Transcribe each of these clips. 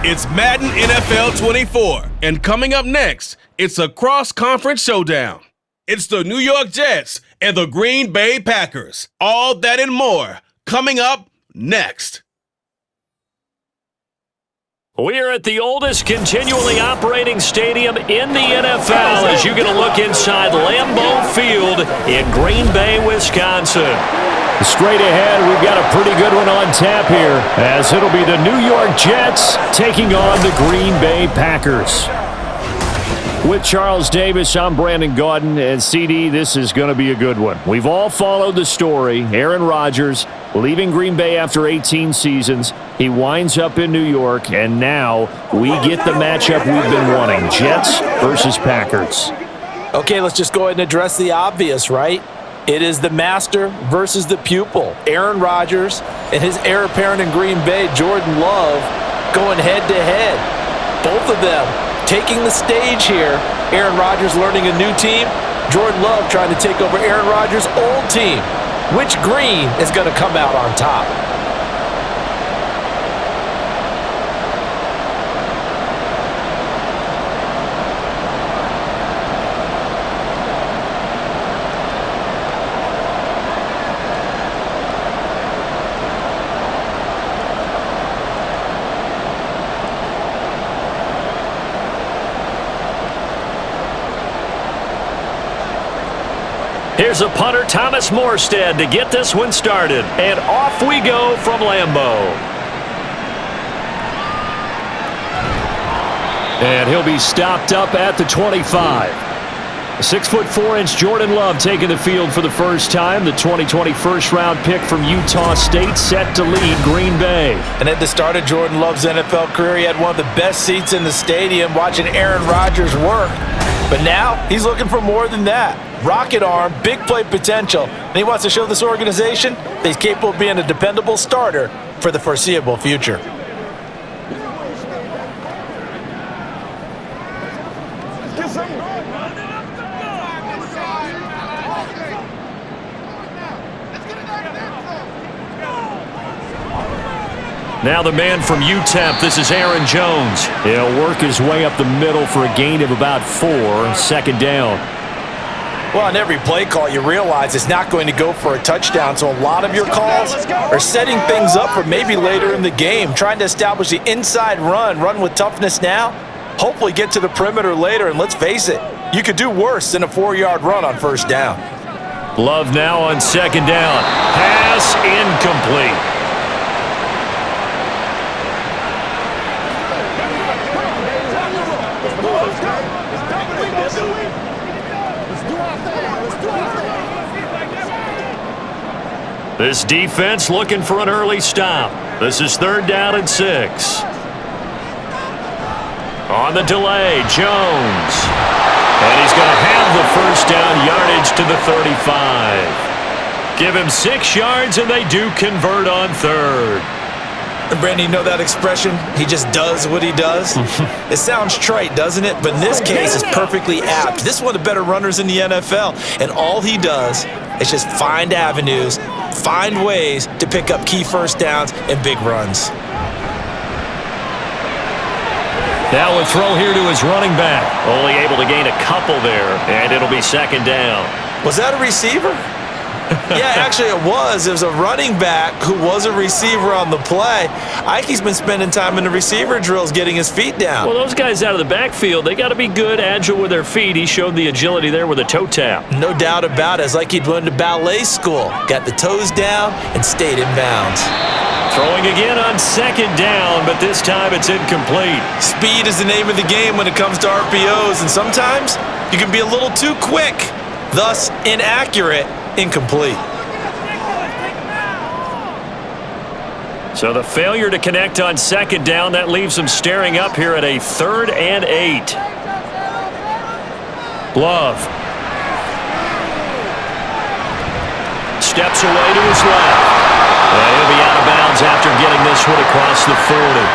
It's Madden NFL 24, and coming up next, it's a cross-conference showdown. It's the New York Jets and the Green Bay Packers. All that and more coming up next. We're at the oldest continually operating stadium in the NFL as you get a look inside Lambeau Field in Green Bay, Wisconsin. Straight ahead, we've got a pretty good one on tap here as it'll be the New York Jets taking on the Green Bay Packers. With Charles Davis, I'm Brandon Gaudin, and CD, this is going to be a good one. We've all followed the story. Aaron Rodgers leaving Green Bay after 18 seasons. He winds up in New York, and now we get the matchup we've been wanting. Jets versus Packers. Okay, let's just go ahead and address the obvious, right? It is the master versus the pupil. Aaron Rodgers and his heir apparent in Green Bay, Jordan Love, going head-to-head. Both of them taking the stage here. Aaron Rodgers learning a new team. Jordan Love trying to take over Aaron Rodgers' old team. Which green is going to come out on top? Here's a punter, Thomas Morstead, to get this one started. And off we go from Lambeau. And he'll be stopped up at the 25. 6'4" Jordan Love taking the field for the first time. The 2020 first-round pick from Utah State set to lead Green Bay. And at the start of Jordan Love's NFL career, he had one of the best seats in the stadium watching Aaron Rodgers work. But now he's looking for more than that. Rocket arm, big play potential, and he wants to show this organization that he's capable of being a dependable starter for the foreseeable future. Now the man from UTEP, this is Aaron Jones. He'll work his way up the middle for a gain of about 4, second down. Well, on every play call, you realize it's not going to go for a touchdown, so a lot of your calls are setting things up for maybe later in the game, trying to establish the inside run with toughness now, hopefully get to the perimeter later, and let's face it, you could do worse than a 4-yard run on first down. Love now on second down. Pass incomplete. This defense looking for an early stop. This is third down and 6. On the delay, Jones. And he's going to have the first down yardage to the 35. Give him 6 yards, and they do convert on third. And Brandon, you know that expression? He just does what he does? It sounds trite, doesn't it? But in this case, it's perfectly apt. This is one of the better runners in the NFL, and all he does is just find avenues, find ways to pick up key first downs and big runs. Now a throw here to his running back. Only able to gain a couple there, and it'll be second down. Was that a receiver? Yeah, actually it was. It was a running back who was a receiver on the play. Ike's been spending time in the receiver drills getting his feet down. Well, those guys out of the backfield, they got to be good, agile with their feet. He showed the agility there with a toe tap. No doubt about it. It's like he'd went to ballet school. Got the toes down and stayed in bounds. Throwing again on second down, but this time it's incomplete. Speed is the name of the game when it comes to RPOs, and sometimes you can be a little too quick, thus inaccurate. Incomplete. So the failure to connect on second down, that leaves them staring up here at a 3rd and 8. Love. Steps away to his left. And he'll be out of bounds after getting this one across the 40.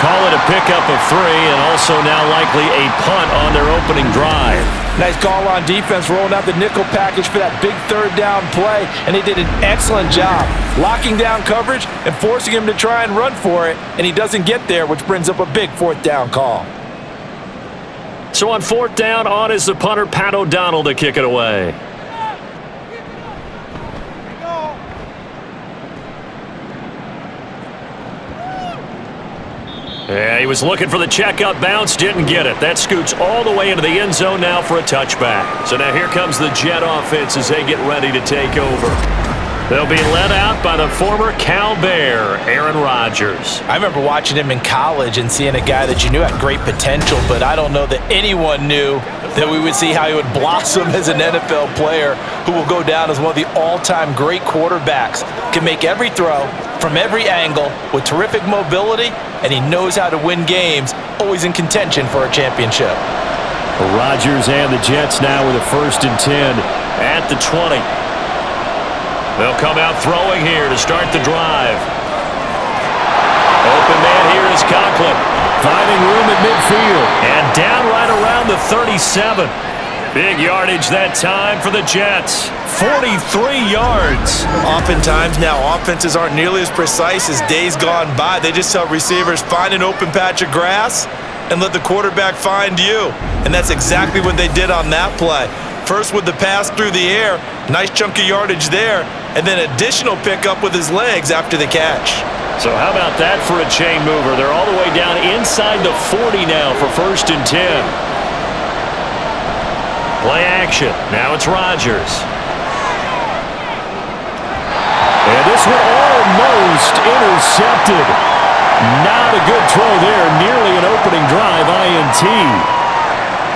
Call it a pickup of 3 and also now likely a punt on their opening drive. Nice call on defense, rolling out the nickel package for that big third down play, and they did an excellent job locking down coverage and forcing him to try and run for it, and he doesn't get there, which brings up a big fourth down call. So on fourth down, on is the punter, Pat O'Donnell, to kick it away. Yeah, he was looking for the checkup bounce, didn't get it. That scoots all the way into the end zone now for a touchback. So now here comes the Jet offense as they get ready to take over. They'll be led out by the former Cal Bear, Aaron Rodgers. I remember watching him in college and seeing a guy that you knew had great potential, but I don't know that anyone knew that we would see how he would blossom as an NFL player who will go down as one of the all-time great quarterbacks. Can make every throw from every angle with terrific mobility, and he knows how to win games, always in contention for a championship. Rodgers and the Jets now with a 1st and 10 at the 20. They'll come out throwing here to start the drive. Open man here is Conklin. Finding room at midfield. And down right around the 37. Big yardage that time for the Jets. 43 yards. Oftentimes now, offenses aren't nearly as precise as days gone by. They just tell receivers, find an open patch of grass and let the quarterback find you. And that's exactly what they did on that play. First with the pass through the air, nice chunk of yardage there, and then additional pickup with his legs after the catch. So how about that for a chain mover? They're all the way down inside the 40 now for 1st and 10. Play action. Now it's Rodgers. And this one almost intercepted. Not a good throw there. Nearly an opening drive INT.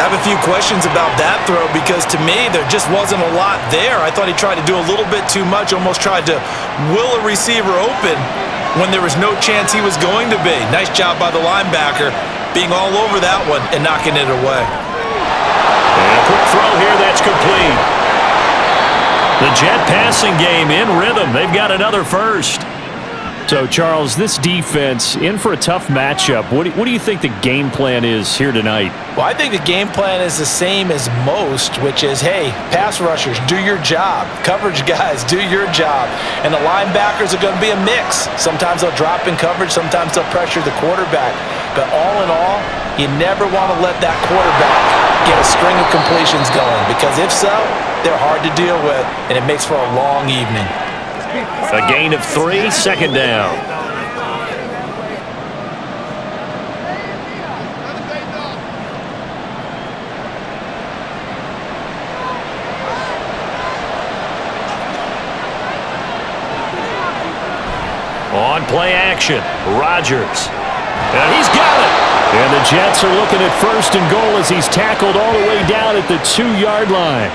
I have a few questions about that throw because to me there just wasn't a lot there. I thought he tried to do a little bit too much, almost tried to will a receiver open when there was no chance he was going to be. Nice job by the linebacker being all over that one and knocking it away. And a quick throw here that's complete. The Jet passing game in rhythm. They've got another first. So, Charles, this defense in for a tough matchup. What do you think the game plan is here tonight? Well, I think the game plan is the same as most, which is, hey, pass rushers, do your job. Coverage guys, do your job. And the linebackers are going to be a mix. Sometimes they'll drop in coverage. Sometimes they'll pressure the quarterback. But all in all, you never want to let that quarterback get a string of completions going because if so, they're hard to deal with, and it makes for a long evening. A gain of 3, 2nd down. On play action, Rodgers. And he's got it. And the Jets are looking at 1st and goal as he's tackled all the way down at the 2-yard line.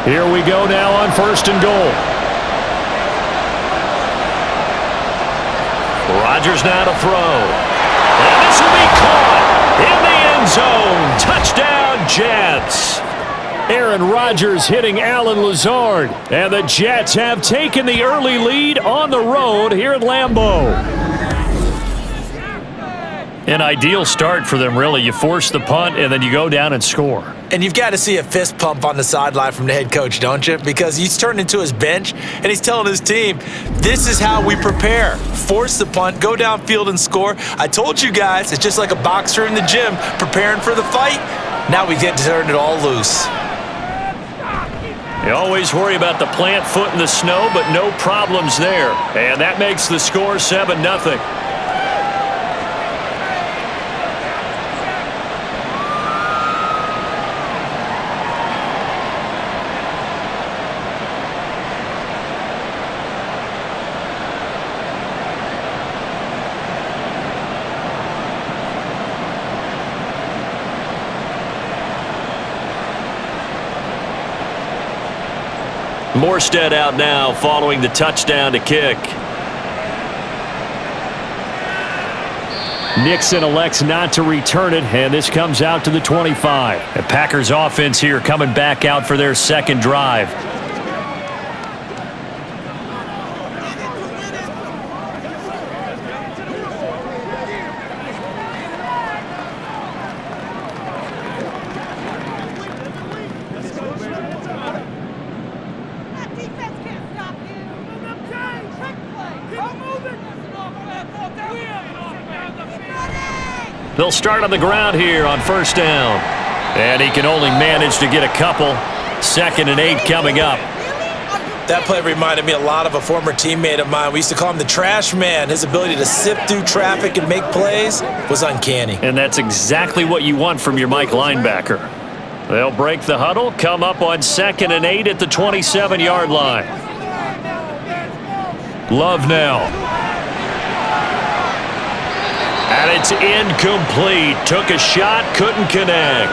Here we go now on 1st and goal. Rodgers now to throw. And this will be caught in the end zone. Touchdown, Jets. Aaron Rodgers hitting Allen Lazard. And the Jets have taken the early lead on the road here at Lambeau. An ideal start for them, really. You force the punt, and then you go down and score. And you've got to see a fist pump on the sideline from the head coach, don't you? Because he's turned into his bench, and he's telling his team, this is how we prepare. Force the punt, go downfield and score. I told you guys, it's just like a boxer in the gym preparing for the fight. Now we get to turn it all loose. You always worry about the plant foot in the snow, but no problems there. And that makes the score 7-0. Morstead out now following the touchdown to kick. Nixon elects not to return it, and this comes out to the 25. The Packers offense here coming back out for their second drive. They'll start on the ground here on first down. And he can only manage to get a couple. 2nd and 8 coming up. That play reminded me a lot of a former teammate of mine. We used to call him the trash man. His ability to sift through traffic and make plays was uncanny. And that's exactly what you want from your Mike linebacker. They'll break the huddle, come up on 2nd and 8 at the 27-yard line. Love now. And it's incomplete. Took a shot, couldn't connect.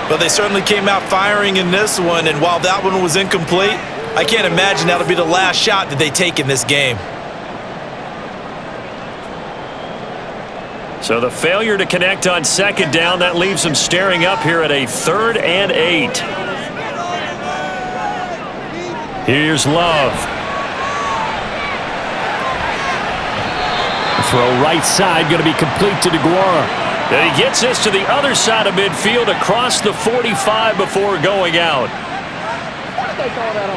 But they certainly came out firing in this one, and while that one was incomplete, I can't imagine that'll be the last shot that they take in this game. So the failure to connect on 2nd down, that leaves them staring up here at a 3rd and 8. Here's Love. Throw right side, going to be complete to DeGuara. And he gets this to the other side of midfield across the 45 before going out. What did they call that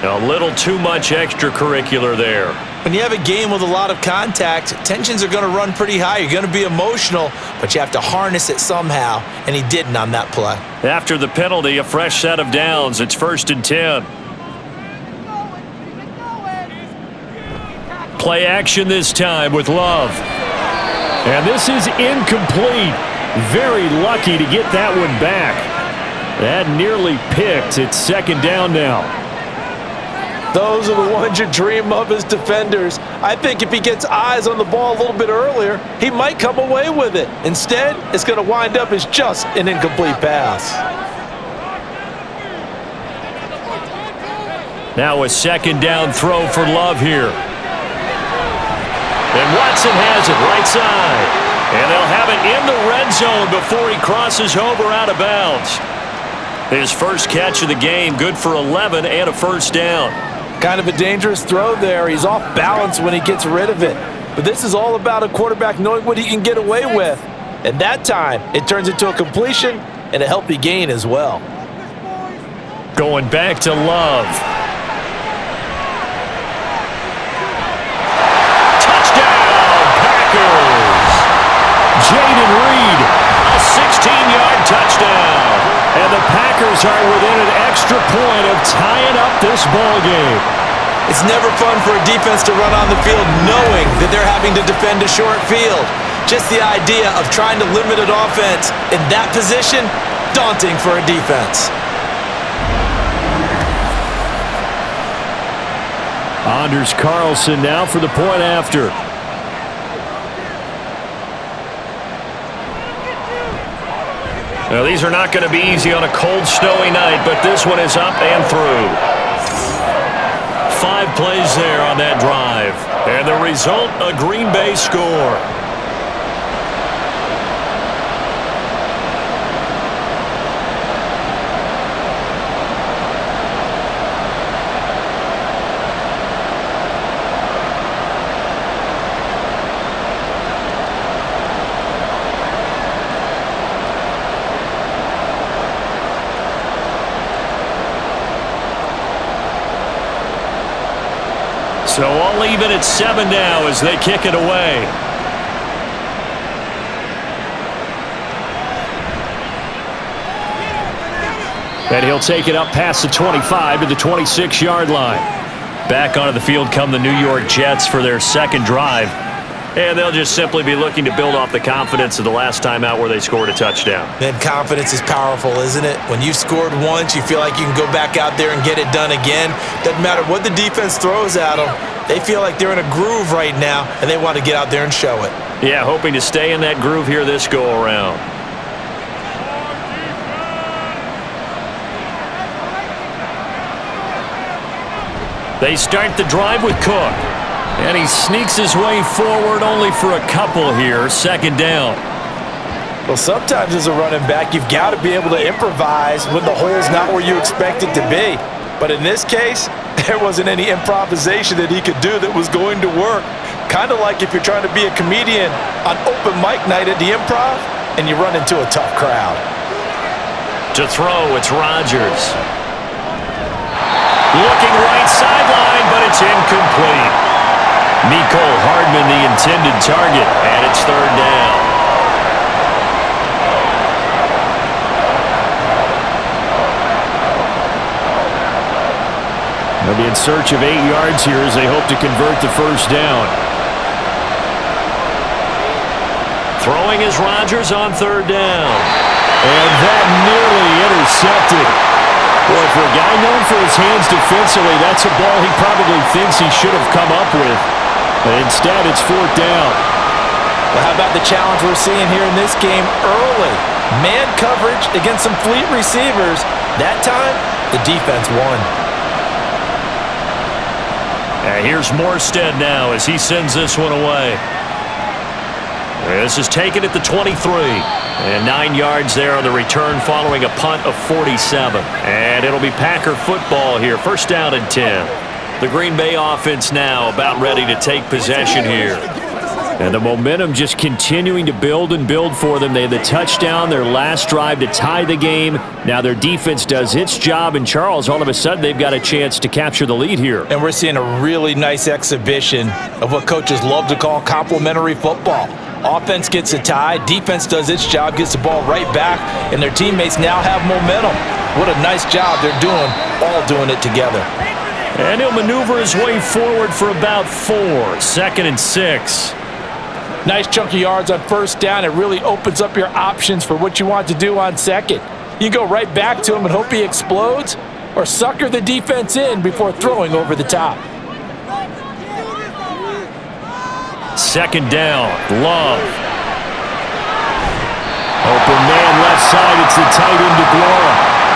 on? A little too much extracurricular there. When you have a game with a lot of contact, tensions are going to run pretty high. You're going to be emotional, but you have to harness it somehow, and he didn't on that play. After the penalty, a fresh set of downs. It's 1st and 10. Play action this time with Love. And this is incomplete. Very lucky to get that one back. That nearly picked. It's 2nd down now. Those are the ones you dream of as defenders. I think if he gets eyes on the ball a little bit earlier, he might come away with it. Instead, it's going to wind up as just an incomplete pass. Now a 2nd down throw for Love here. And Watson has it right side. And they'll have it in the red zone before he crosses over out of bounds. His first catch of the game, good for 11 and a 1st down. Kind of a dangerous throw there. He's off balance when he gets rid of it. But this is all about a quarterback knowing what he can get away with. And that time, it turns into a completion and a healthy gain as well. Going back to Love. Jaden Reed, a 16-yard touchdown. And the Packers are within an extra point of tying up this ball game. It's never fun for a defense to run on the field knowing that they're having to defend a short field. Just the idea of trying to limit an offense in that position, daunting for a defense. Anders Carlson now for the point after. Now, these are not going to be easy on a cold, snowy night, but this one is up and through. 5 plays there on that drive. And the result, a Green Bay score. So all even at 7 now as they kick it away. And he'll take it up past the 25 to the 26-yard line. Back onto the field come the New York Jets for their second drive. And they'll just simply be looking to build off the confidence of the last time out where they scored a touchdown. Then confidence is powerful, isn't it? When you've scored once, you feel like you can go back out there and get it done again. Doesn't matter what the defense throws at them. They feel like they're in a groove right now, and they want to get out there and show it. Yeah, hoping to stay in that groove here this go-around. They start the drive with Cook. And he sneaks his way forward only for a couple here. Second down. Well, sometimes as a running back, you've got to be able to improvise when the hole's not where you expect it to be. But in this case, there wasn't any improvisation that he could do that was going to work. Kind of like if you're trying to be a comedian on open mic night at the Improv and you run into a tough crowd. To throw, it's Rodgers. Looking right sideline, but it's incomplete. Mecole Hardman, the intended target, and it's third down. They'll be in search of 8 yards here as they hope to convert the first down. Throwing is Rodgers on third down. And that nearly intercepted. Boy, for a guy known for his hands defensively, that's a ball he probably thinks he should have come up with. But instead, it's fourth down. Well, how about the challenge we're seeing here in this game early? Man coverage against some fleet receivers. That time, the defense won. Here's Morstead now as he sends this one away. This is taken at the 23. And 9 yards there on the return following a punt of 47. And it'll be Packer football here. First down and 10. The Green Bay offense now about ready to take possession here. And the momentum just continuing to build and build for them. They had the touchdown, their last drive to tie the game. Now their defense does its job, and Charles, all of a sudden, they've got a chance to capture the lead here. And we're seeing a really nice exhibition of what coaches love to call complementary football. Offense gets a tie, defense does its job, gets the ball right back, and their teammates now have momentum. What a nice job they're doing, all doing it together. And he'll maneuver his way forward for about 4. Second and 6. Nice chunk of yards on first down. It really opens up your options for what you want to do on second. You go right back to him and hope he explodes, or sucker the defense in before throwing over the top. Second down, Love. Open man left side, it's the tight end DeGuara.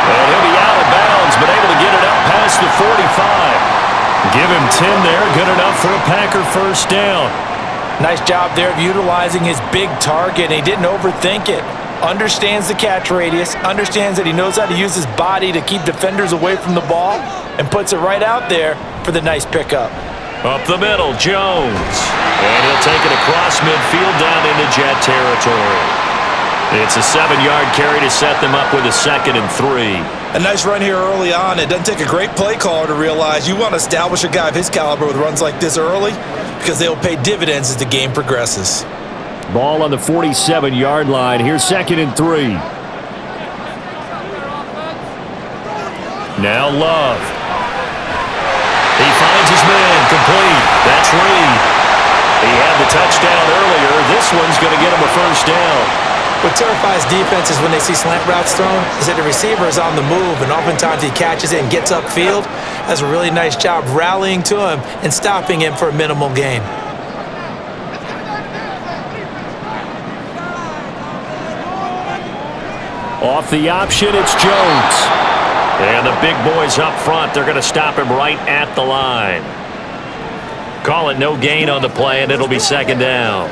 And he'll be out of bounds, but able to get it up past the 45. Give him 10 there, good enough for a Packer first down. Nice job there of utilizing his big target, and he didn't overthink it. Understands the catch radius, understands that he knows how to use his body to keep defenders away from the ball, and puts it right out there for the nice pickup. Up the middle, Jones. And he'll take it across midfield down into Jet territory. It's a 7-yard carry to set them up with a second and 3. A nice run here early on. It doesn't take a great play caller to realize you want to establish a guy of his caliber with runs like this early because they will pay dividends as the game progresses. Ball on the 47-yard line. Here's second and 3. Now Love. He finds his man, complete. That's Reed. He had the touchdown earlier. This one's going to get him a first down. What terrifies defenses when they see slant routes thrown is that the receiver is on the move, and oftentimes he catches it and gets upfield. Does a really nice job rallying to him and stopping him for a minimal gain. Off the option, it's Jones. And the big boys up front, they're going to stop him right at the line. Call it no gain on the play, and it'll be second down.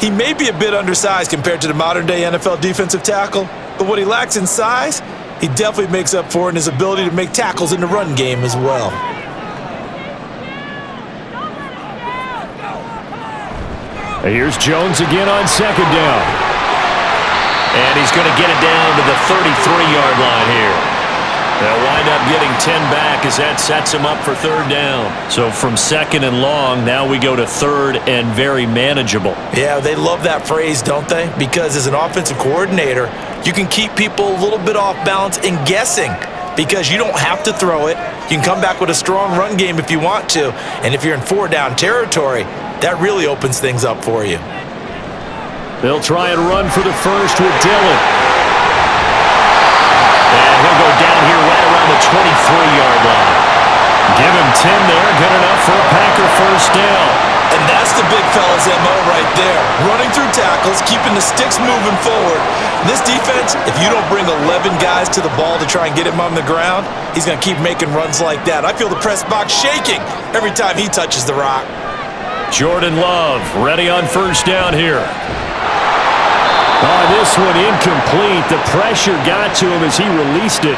He may be a bit undersized compared to the modern-day NFL defensive tackle, but what he lacks in size, he definitely makes up for in his ability to make tackles in the run game as well. Here's Jones again on second down. And he's going to get it down to the 33-yard line here. They'll wind up getting 10 back as that sets him up for third down. So from second and long, now we go to third and very manageable. Yeah, they love that phrase, don't they? Because as an offensive coordinator, you can keep people a little bit off balance and guessing because you don't have to throw it. You can come back with a strong run game if you want to. And if you're in 4-down territory, that really opens things up for you. They'll try and run for the first with Dillon. And he'll go down here right around the 23-yard line. Give him 10 there, good enough for a Packer first down. And that's the big fella's MO right there. Running through tackles, keeping the sticks moving forward. This defense, if you don't bring 11 guys to the ball to try and get him on the ground, he's going to keep making runs like that. I feel the press box shaking every time he touches the rock. Jordan Love ready on first down here. Oh, this one incomplete. The pressure got to him as he released it.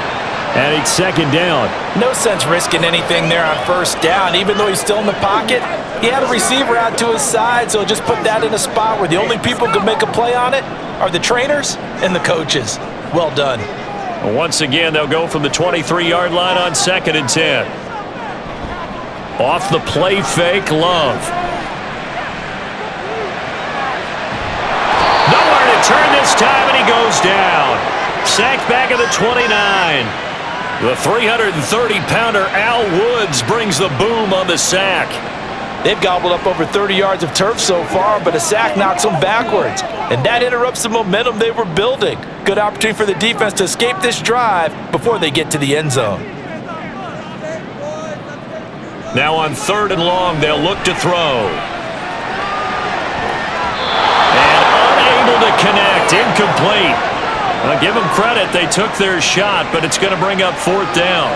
And it's second down. No sense risking anything there on first down. Even though he's still in the pocket, he had a receiver out to his side, so just put that in a spot where the only people who can make a play on it are the trainers and the coaches. Well done. Once again, they'll go from the 23-yard line on 2nd and 10. Off the play fake, Love. Nowhere to turn this time, and he goes down. Sacked back at the 29. The 330-pounder Al Woods brings the boom on the sack. They've gobbled up over 30 yards of turf so far, but a sack knocks them backwards. And that interrupts the momentum they were building. Good opportunity for the defense to escape this drive before they get to the end zone. Now on 3rd and long, they'll look to throw. And unable to connect, incomplete. I'll give them credit, they took their shot, but it's going to bring up 4th down.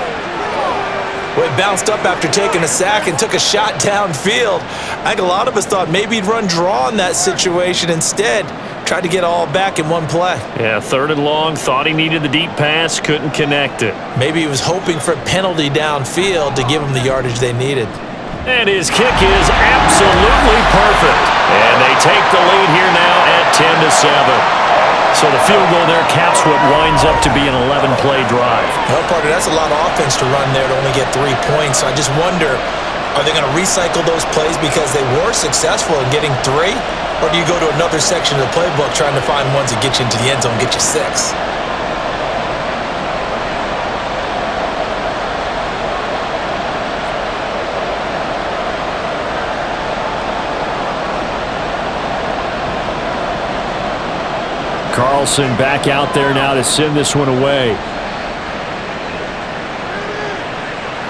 Well, he bounced up after taking a sack and took a shot downfield. I think a lot of us thought maybe he'd run draw in that situation. Instead, tried to get all back in one play. Yeah, 3rd and long, thought he needed the deep pass, couldn't connect it. Maybe he was hoping for a penalty downfield to give him the yardage they needed. And his kick is absolutely perfect. And they take the lead here now at 10-7. So the field goal there caps what winds up to be an 11-play drive. Well, partner, that's a lot of offense to run there to only get 3 points. So I just wonder, are they going to recycle those plays because they were successful in getting 3? Or do you go to another section of the playbook trying to find ones that get you into the end zone and get you 6? Carlson back out there now to send this one away.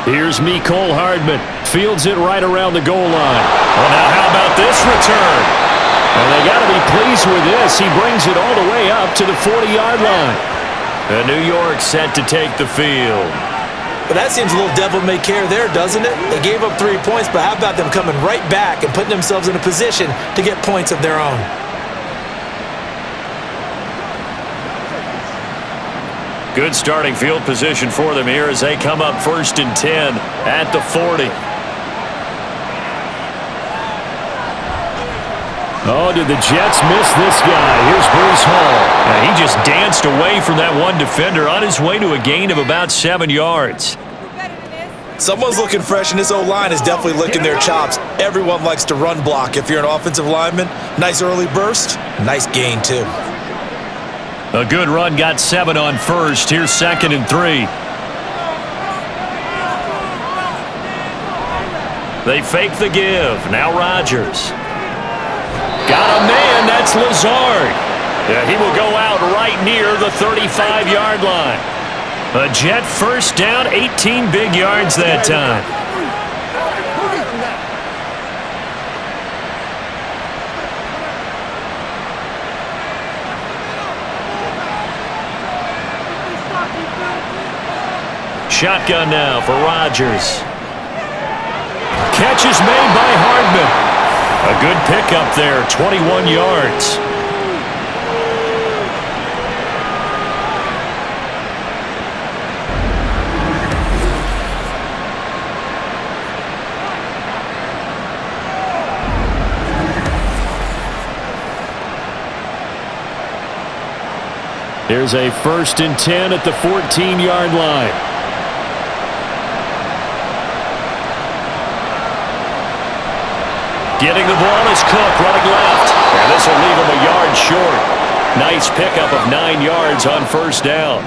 Here's Mecole Hardman. Fields it right around the goal line. Well, now how about this return? And they got to be pleased with this. He brings it all the way up to the 40-yard line. And New York set to take the field. But that seems a little devil-may-care there, doesn't it? They gave up 3 points, but how about them coming right back and putting themselves in a position to get points of their own? Good starting field position for them here as they come up 1st and 10 at the 40. Oh, did the Jets miss this guy? Here's Bruce Hall. Now, he just danced away from that one defender on his way to a gain of about 7 yards. Someone's looking fresh, and this O-line is definitely licking their chops. Everyone likes to run block. If you're an offensive lineman, nice early burst, nice gain too. A good run got 7 on first. Here's 2nd and 3. They fake the give. Now Rodgers. Got a man. That's Lazard. Yeah, he will go out right near the 35-yard line. A Jet first down, 18 big yards that time. Shotgun now for Rodgers. Catch is made by Hardman. A good pickup there, 21 yards. Here's a 1st and 10 at the 14-yard line. Getting the ball is Cook running left. And this will leave him a yard short. Nice pickup of 9 yards on first down.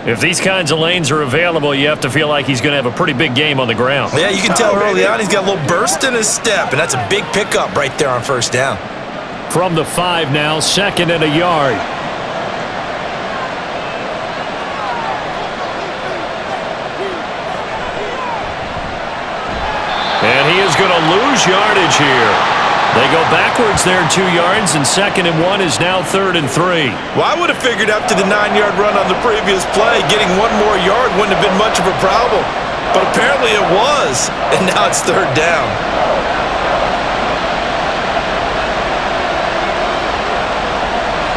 If these kinds of lanes are available, you have to feel like he's going to have a pretty big game on the ground. Yeah, you can tell early on he's got a little burst in his step, and that's a big pickup right there on first down. From the 5 now, 2nd and a yard. And he is going to lose yardage here. They go backwards there 2 yards, and 2nd and 1 is now 3rd and 3. Well, I would have figured after the 9-yard run on the previous play, getting 1 more yard wouldn't have been much of a problem. But apparently it was, and now it's 3rd down.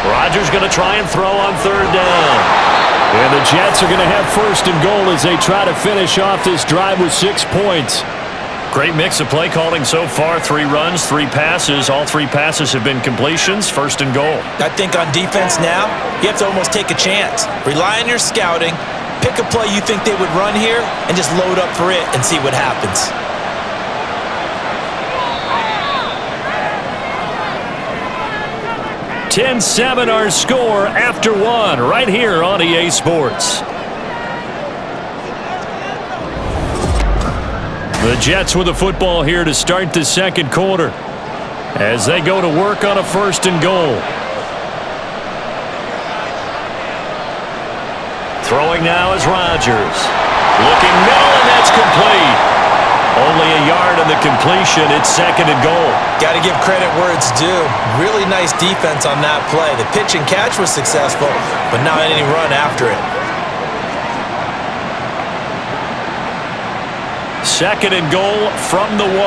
Rodgers going to try and throw on third down. And the Jets are going to have first and goal as they try to finish off this drive with 6 points. Great mix of play calling so far. 3 runs, 3 passes. All 3 passes have been completions. First and goal. I think on defense now, you have to almost take a chance. Rely on your scouting. Pick a play you think they would run here and just load up for it and see what happens. (10-7) our score after 1 right here on EA Sports. The Jets with the football here to start the second quarter as they go to work on a first and goal. Throwing now is Rodgers. Looking middle, and that's complete. Only a yard on the completion. It's second and goal. Got to give credit where it's due. Really nice defense on that play. The pitch and catch was successful, but not any run after it. Second and goal from the 1.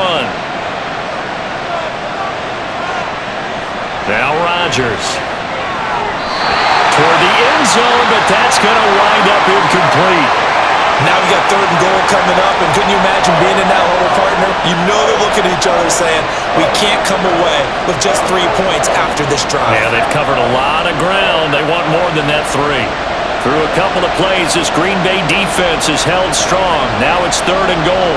Now Rodgers. Toward the end zone, but that's going to wind up incomplete. Now we got third and goal coming up, and couldn't you imagine being in that hole, partner? You know they're looking at each other saying, we can't come away with just 3 points after this drive. Yeah, they've covered a lot of ground. They want more than that 3. Through a couple of plays, this Green Bay defense is held strong. Now it's third and goal.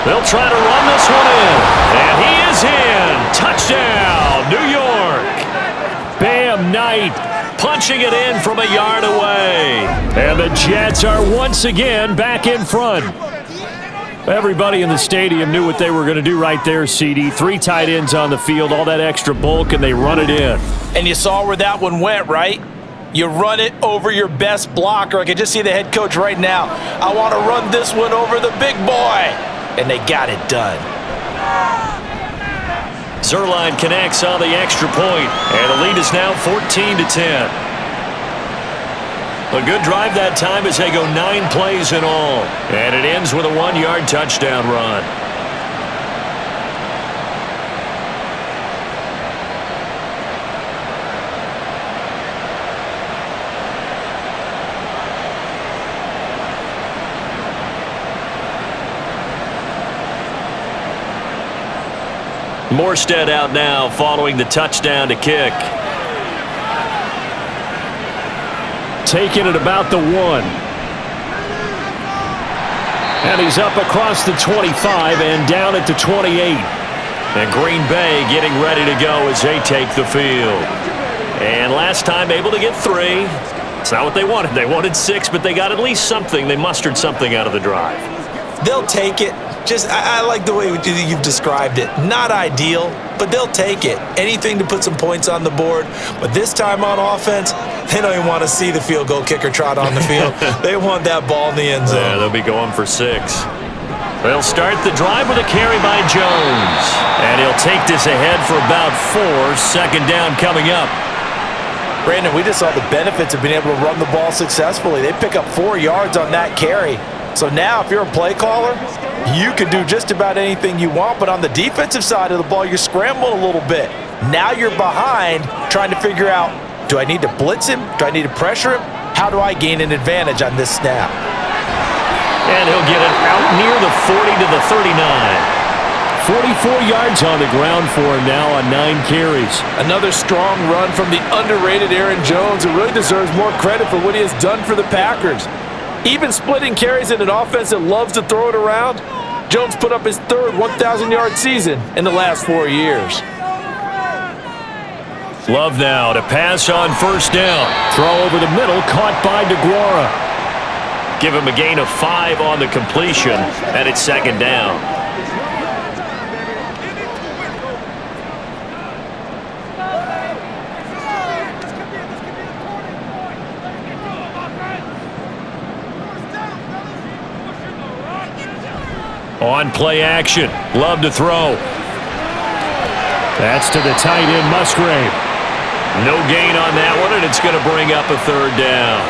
They'll try to run this one in. And he is in. Touchdown, New York. Bam Knight punching it in from a yard away. And the Jets are once again back in front. Everybody in the stadium knew what they were going to do right there, CD. 3 tight ends on the field, all that extra bulk, and they run it in. And you saw where that one went, right? You run it over your best blocker. I can just see the head coach right now. I want to run this one over the big boy. And they got it done. Zuerlein connects on the extra point, and the lead is now 14-10. A good drive that time as they go 9 plays in all. And it ends with a 1-yard touchdown run. Morstead out now following the touchdown to kick. Taking it about the 1. And he's up across the 25 and down at the 28. And Green Bay getting ready to go as they take the field. And last time able to get 3. It's not what they wanted. They wanted 6, but they got at least something. They mustered something out of the drive. They'll take it. I like the way you've described it. Not ideal, but they'll take it. Anything to put some points on the board. But this time on offense, they don't even want to see the field goal kicker trot on the field. They want that ball in the end zone. Yeah, they'll be going for 6. They'll start the drive with a carry by Jones. And he'll take this ahead for about 4. Second down coming up. Brandon, we just saw the benefits of being able to run the ball successfully. They pick up 4 yards on that carry. So now if you're a play caller, you can do just about anything you want, but on the defensive side of the ball, you're scrambling a little bit. Now you're behind trying to figure out, do I need to blitz him? Do I need to pressure him? How do I gain an advantage on this snap? And he'll get it out near the 40 to the 39. 44 yards on the ground for him now on 9 carries. Another strong run from the underrated Aaron Jones, who really deserves more credit for what he has done for the Packers. Even splitting carries in an offense that loves to throw it around, Jones put up his 3rd 1,000-yard season in the last 4 years. Love now to pass on first down. Throw over the middle, caught by DeGuara. Give him a gain of 5 on the completion, and it's second down. On play action. Love to throw. That's to the tight end, Musgrave. No gain on that one, and it's going to bring up a third down.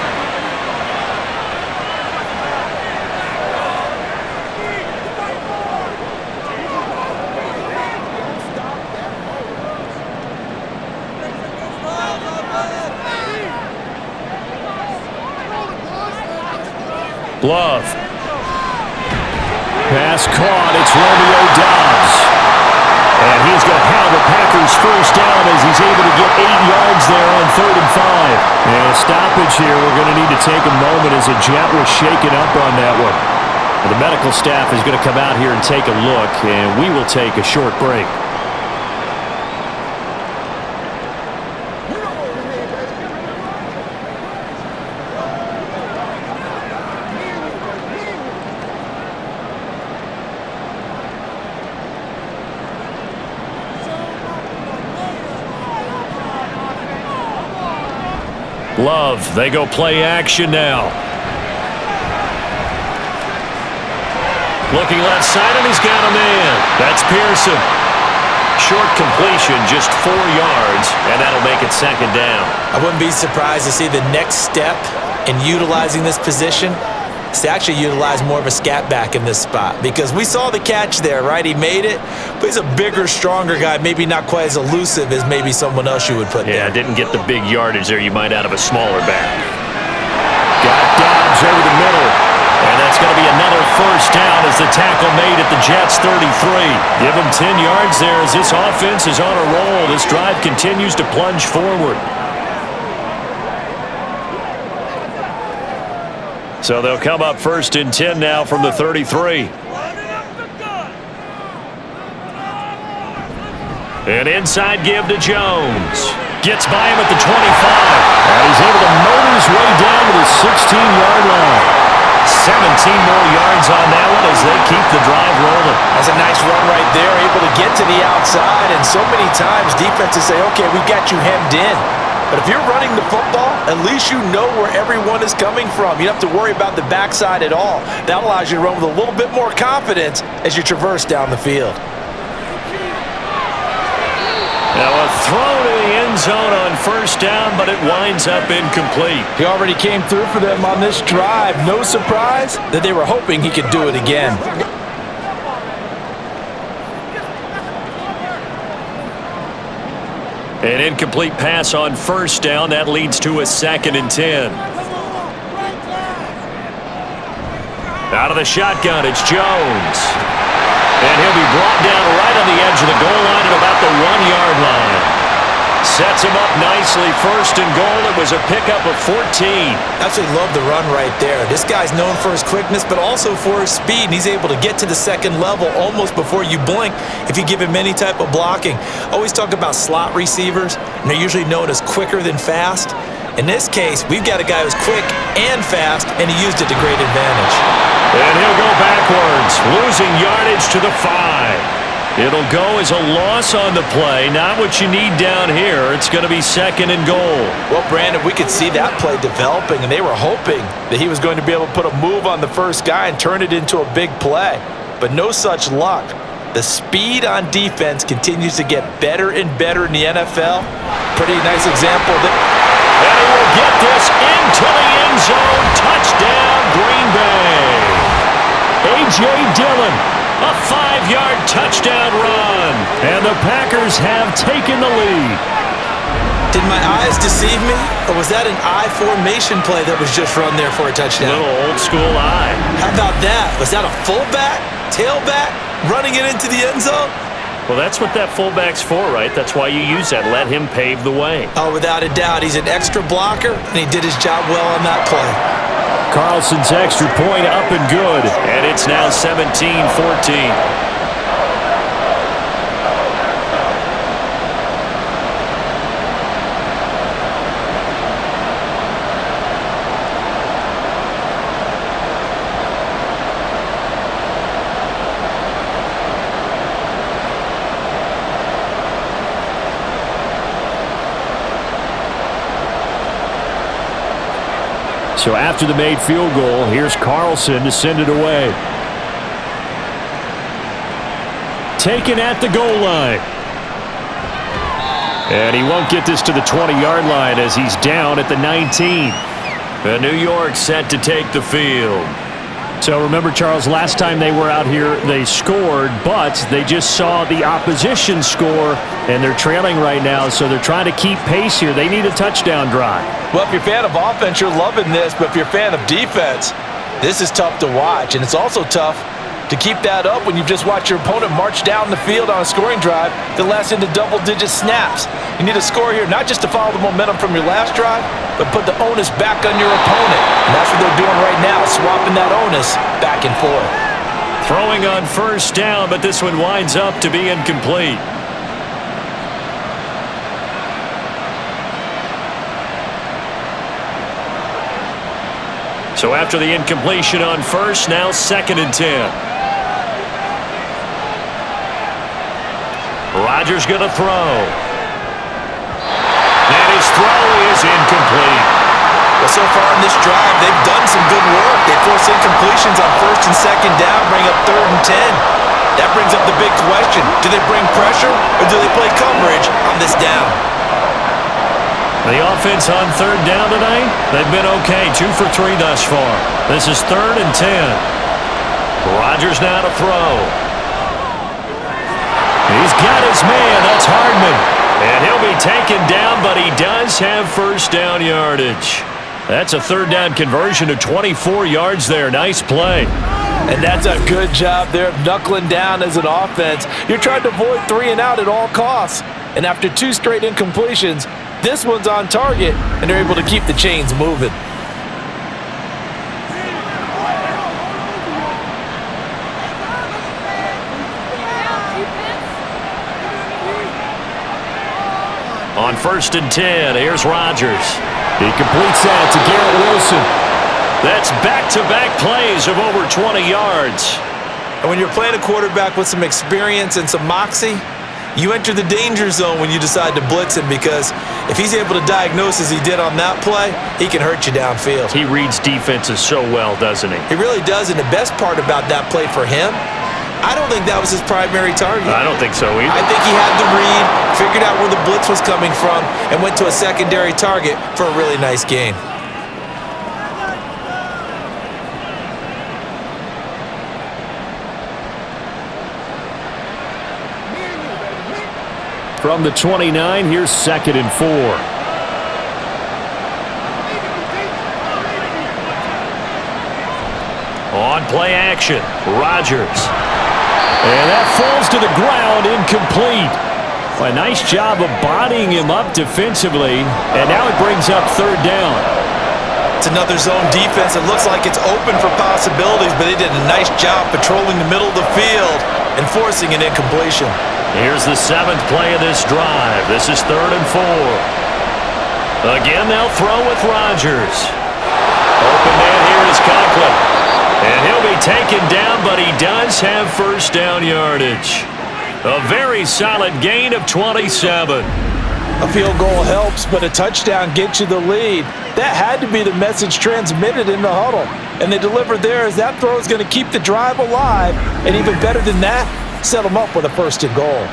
Love. Pass caught. It's Romeo Doubs. And he's going to have the Packers first down as he's able to get 8 yards there on 3rd and 5. And a stoppage here. We're going to need to take a moment as a jet was shaken up on that one. The medical staff is going to come out here and take a look, and we will take a short break. Love, they go play action now. Looking left side, and he's got a man. That's Pearson. Short completion, just 4 yards, and that'll make it 2nd down. I wouldn't be surprised to see the next step in utilizing this position is to actually utilize more of a scat back in this spot, because we saw the catch there, right? He made it, but he's a bigger, stronger guy, maybe not quite as elusive as maybe someone else you would put there. Yeah, didn't get the big yardage there you might out of a smaller back. Got Doubs over the middle. And that's going to be another first down as the tackle made at the Jets' 33. Give him 10 yards there as this offense is on a roll. This drive continues to plunge forward. So they'll come up 1st and 10 now from the 33. An inside give to Jones. Gets by him at the 25. And he's able to motor his way down to the 16-yard line. 17 more yards on that one as they keep the drive rolling. That's a nice run right there, able to get to the outside, and so many times defenses say, okay, we got you hemmed in. But if you're running the football, at least you know where everyone is coming from. You don't have to worry about the backside at all. That allows you to run with a little bit more confidence as you traverse down the field. Now a throw to the end zone on 1st down, but it winds up incomplete. He already came through for them on this drive. No surprise that they were hoping he could do it again. An incomplete pass on 1st down. That leads to a 2nd and 10. Out of the shotgun, it's Jones. And he'll be brought down right on the edge of the goal line at about the 1-yard line. Sets him up nicely. 1st and goal. It was a pickup of 14. Absolutely love the run right there. This guy's known for his quickness, but also for his speed. And he's able to get to the 2nd level almost before you blink if you give him any type of blocking. Always talk about slot receivers, and they're usually known as quicker than fast. In this case, we've got a guy who's quick and fast, and he used it to great advantage. And he'll go backwards, losing yardage to the 5. It'll go as a loss on the play. Not what you need down here. It's going to be 2nd and goal. Well, Brandon, we could see that play developing, and they were hoping that he was going to be able to put a move on the first guy and turn it into a big play. But no such luck. The speed on defense continues to get better and better in the NFL. Pretty nice example of it. And he will get this into the end zone. Touchdown, Green Bay. A.J. Dillon, a 5-yard touchdown run. And the Packers have taken the lead. Did my eyes deceive me, or was that an I formation play that was just run there for a touchdown? Little old school eye. How about that? Was that a fullback, tailback, running it into the end zone? Well, that's what that fullback's for, right? That's why you use that. Let him pave the way. Oh, without a doubt. He's an extra blocker, and he did his job well on that play. Carlson's extra point up and good. And it's now 17-14. So after the made field goal, here's Carlson to send it away. Taken at the goal line. And he won't get this to the 20-yard line as he's down at the 19. And New York set to take the field. So remember, Charles, last time they were out here, they scored, but they just saw the opposition score, and they're trailing right now, so they're trying to keep pace here. They need a touchdown drive. Well, if you're a fan of offense, you're loving this, but if you're a fan of defense, This is tough to watch, and it's also tough to keep that up when you've just watched your opponent march down the field on a scoring drive that lasts into double-digit snaps. You need a score here, not just to follow the momentum from your last drive, but put the onus back on your opponent. And that's what they're doing right now, swapping that onus back and forth. Throwing on first down, but this one winds up to be incomplete. So after the incompletion on first, now 2nd and 10. Rodgers going to throw. And his throw is incomplete. Well, so far in this drive, they've done some good work. They force incompletions on 1st and 2nd down, bring up 3rd and 10. That brings up the big question. Do they bring pressure or do they play coverage on this down? The offense on 3rd down tonight, they've been okay. 2 for 3 thus far. This is 3rd and 10. Rodgers now to throw. He's got his man. That's Hardman. And he'll be taken down, but he does have first down yardage. That's a 3rd down conversion of 24 yards there. Nice play. And that's a good job there of knuckling down as an offense. You're trying to avoid 3 and out at all costs. And after 2 straight incompletions, this one's on target, and they're able to keep the chains moving. On 1st and 10, here's Rodgers. He completes that to Garrett Wilson. That's back-to-back plays of over 20 yards. And when you're playing a quarterback with some experience and some moxie, you enter the danger zone when you decide to blitz him, because if he's able to diagnose as he did on that play, he can hurt you downfield. He reads defenses so well, doesn't he? He really does, and the best part about that play for him, I don't think that was his primary target. I don't think so either. I think he had the read, figured out where the blitz was coming from, and went to a secondary target for a really nice gain. From the 29, here's 2nd and 4. On play action, Rodgers. And that falls to the ground, incomplete. A nice job of bodying him up defensively, and now it brings up 3rd down. It's another zone defense. It looks like it's open for possibilities, but they did a nice job patrolling the middle of the field and forcing an incompletion. Here's the 7th play of this drive. This is 3rd and 4. Again, they'll throw with Rodgers. Open man here is Conklin. And he'll be taken down, but he does have first down yardage. A very solid gain of 27. A field goal helps, but a touchdown gets you the lead. That had to be the message transmitted in the huddle. And they delivered there as that throw is going to keep the drive alive. And even better than that, set them up with a 1st and goal.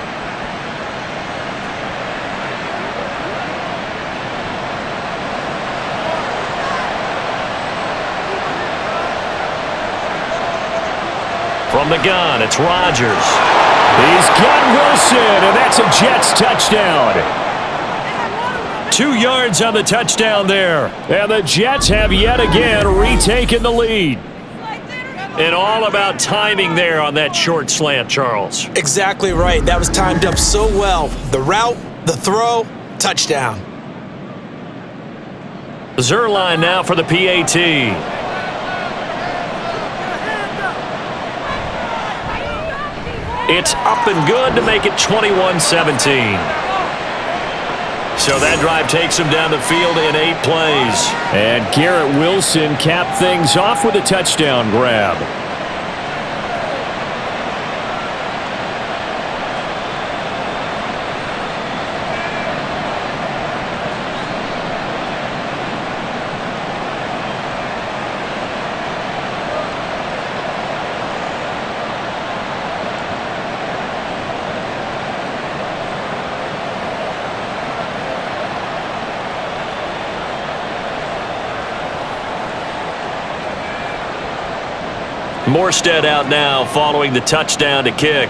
From the gun, it's Rodgers. He's got Wilson, and that's a Jets touchdown. 2 yards on the touchdown there. And the Jets have yet again retaken the lead. And all about timing there on that short slant, Charles. Exactly right. That was timed up so well. The route, the throw, touchdown. Zuerlein now for the PAT. It's up and good to make it 21-17. So that drive takes him down the field in 8 plays. And Garrett Wilson capped things off with a touchdown grab. Morstead out now following the touchdown to kick.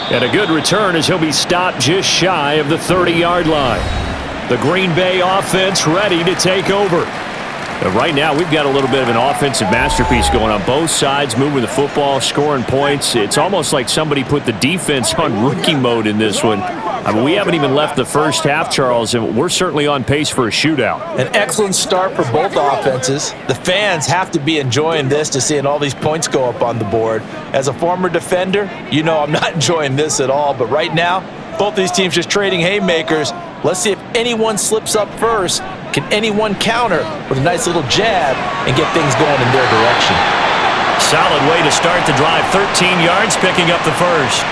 And a good return as he'll be stopped just shy of the 30-yard line. The Green Bay offense ready to take over. And right now, we've got a little bit of an offensive masterpiece going on both sides, moving the football, scoring points. It's almost like somebody put the defense on rookie mode in this one. I mean, we haven't even left the first half, Charles, and we're certainly on pace for a shootout. An excellent start for both offenses. The fans have to be enjoying this to seeing all these points go up on the board. As a former defender, you know I'm not enjoying this at all, but right now, both these teams just trading haymakers. Let's see if anyone slips up first. Can anyone counter with a nice little jab and get things going in their direction? Solid way to start the drive. 13 yards, picking up the first.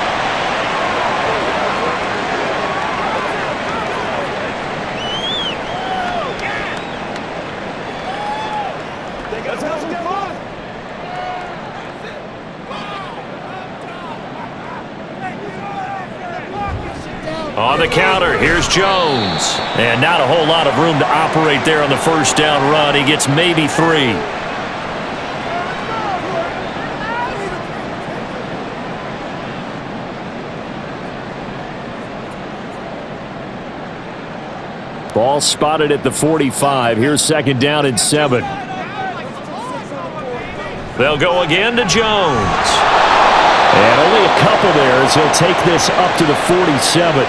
On the counter, here's Jones. And not a whole lot of room to operate there on the first down run. He gets maybe 3. Ball spotted at the 45. Here's second down and 7. They'll go again to Jones. And only a couple there as he'll take this up to the 47.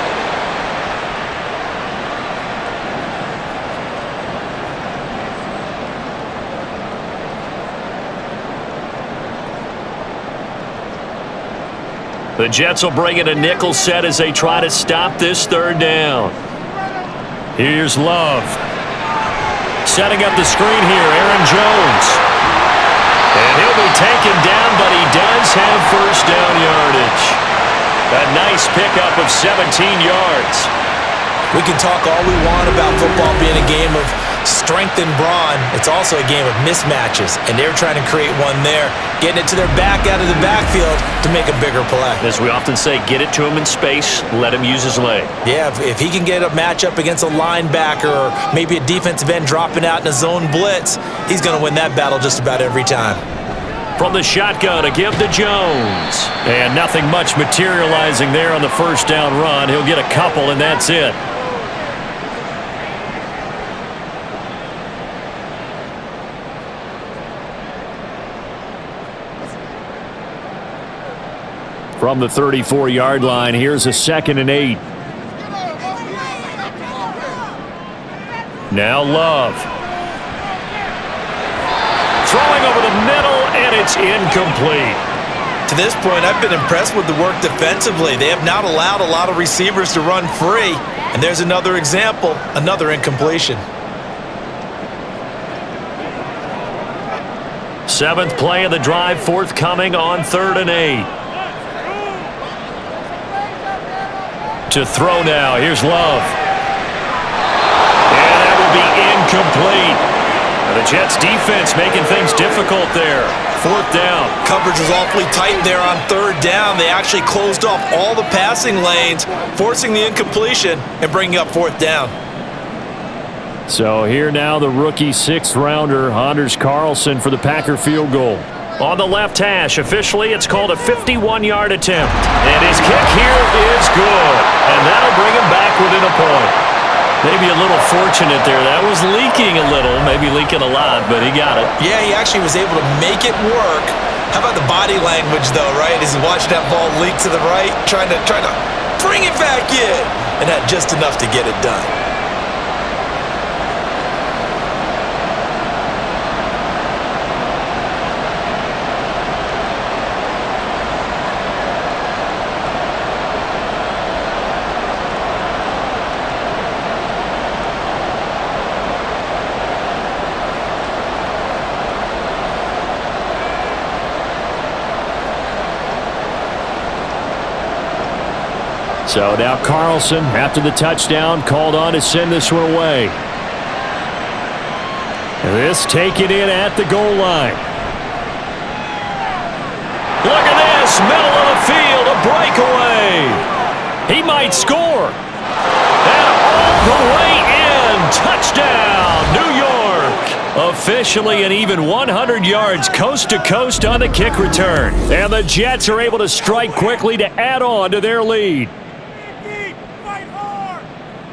The Jets will bring in a nickel set as they try to stop this third down. Here's Love. Setting up the screen here, Aaron Jones. And he'll be taken down, but he does have first down yardage. A nice pickup of 17 yards. We can talk all we want about football being a game of strength and brawn. It's also a game of mismatches, and they're trying to create one there, getting it to their back out of the backfield to make a bigger play. As we often say, get it to him in space, let him use his leg. Yeah, if he can get a matchup against a linebacker or maybe a defensive end dropping out in a zone blitz, he's going to win that battle just about every time. From the shotgun to give to Jones. And nothing much materializing there on the first down run. He'll get a couple, and that's it. From the 34-yard line, here's a 2nd and 8. Now Love. Throwing over the middle, and it's incomplete. To this point, I've been impressed with the work defensively. They have not allowed a lot of receivers to run free. And there's another example, another incompletion. 7th play of the drive, forthcoming on 3rd and 8. To throw now. Here's Love. And that will be incomplete. The Jets defense making things difficult there. 4th down. Coverage was awfully tight there on 3rd down. They actually closed off all the passing lanes, forcing the incompletion and bringing up 4th down. So here now the rookie 6th-rounder, Anders Carlson, for the Packer field goal. On the left hash, officially it's called a 51-yard attempt. And his kick here is good. And that'll bring him back within a point. Maybe a little fortunate there. That was leaking a little, maybe leaking a lot, but he got it. Yeah, he actually was able to make it work. How about the body language, though, right? As he watched that ball leak to the right, trying to bring it back in. And had just enough to get it done. So now Carlson, after the touchdown, called on to send this one away. This taken in at the goal line. Look at this, middle of the field, a breakaway. He might score. And all the way in, touchdown, New York. Officially an even 100 yards coast to coast on the kick return. And the Jets are able to strike quickly to add on to their lead.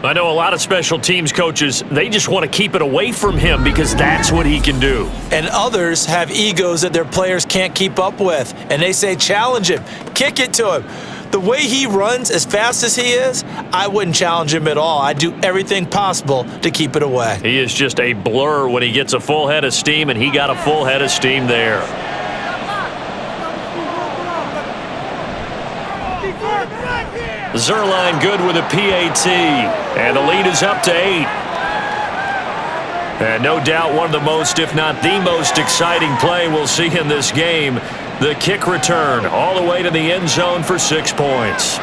I know a lot of special teams coaches, they just want to keep it away from him because that's what he can do. And others have egos that their players can't keep up with. And they say, challenge him, kick it to him. The way he runs as fast as he is, I wouldn't challenge him at all. I'd do everything possible to keep it away. He is just a blur when he gets a full head of steam, and he got a full head of steam there. Zuerlein good with a PAT, and the lead is up to 8. And no doubt one of the most, if not the most exciting play we'll see in this game, the kick return all the way to the end zone for 6 points.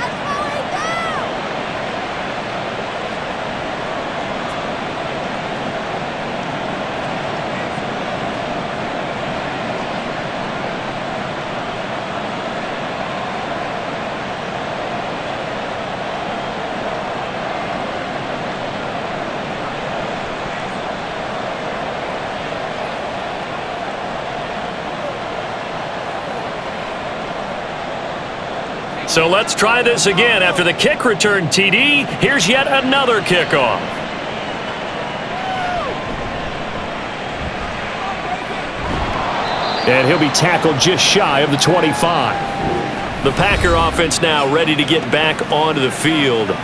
So let's try this again. After the kick return TD, here's yet another kickoff. And he'll be tackled just shy of the 25. The Packer offense now ready to get back onto the field.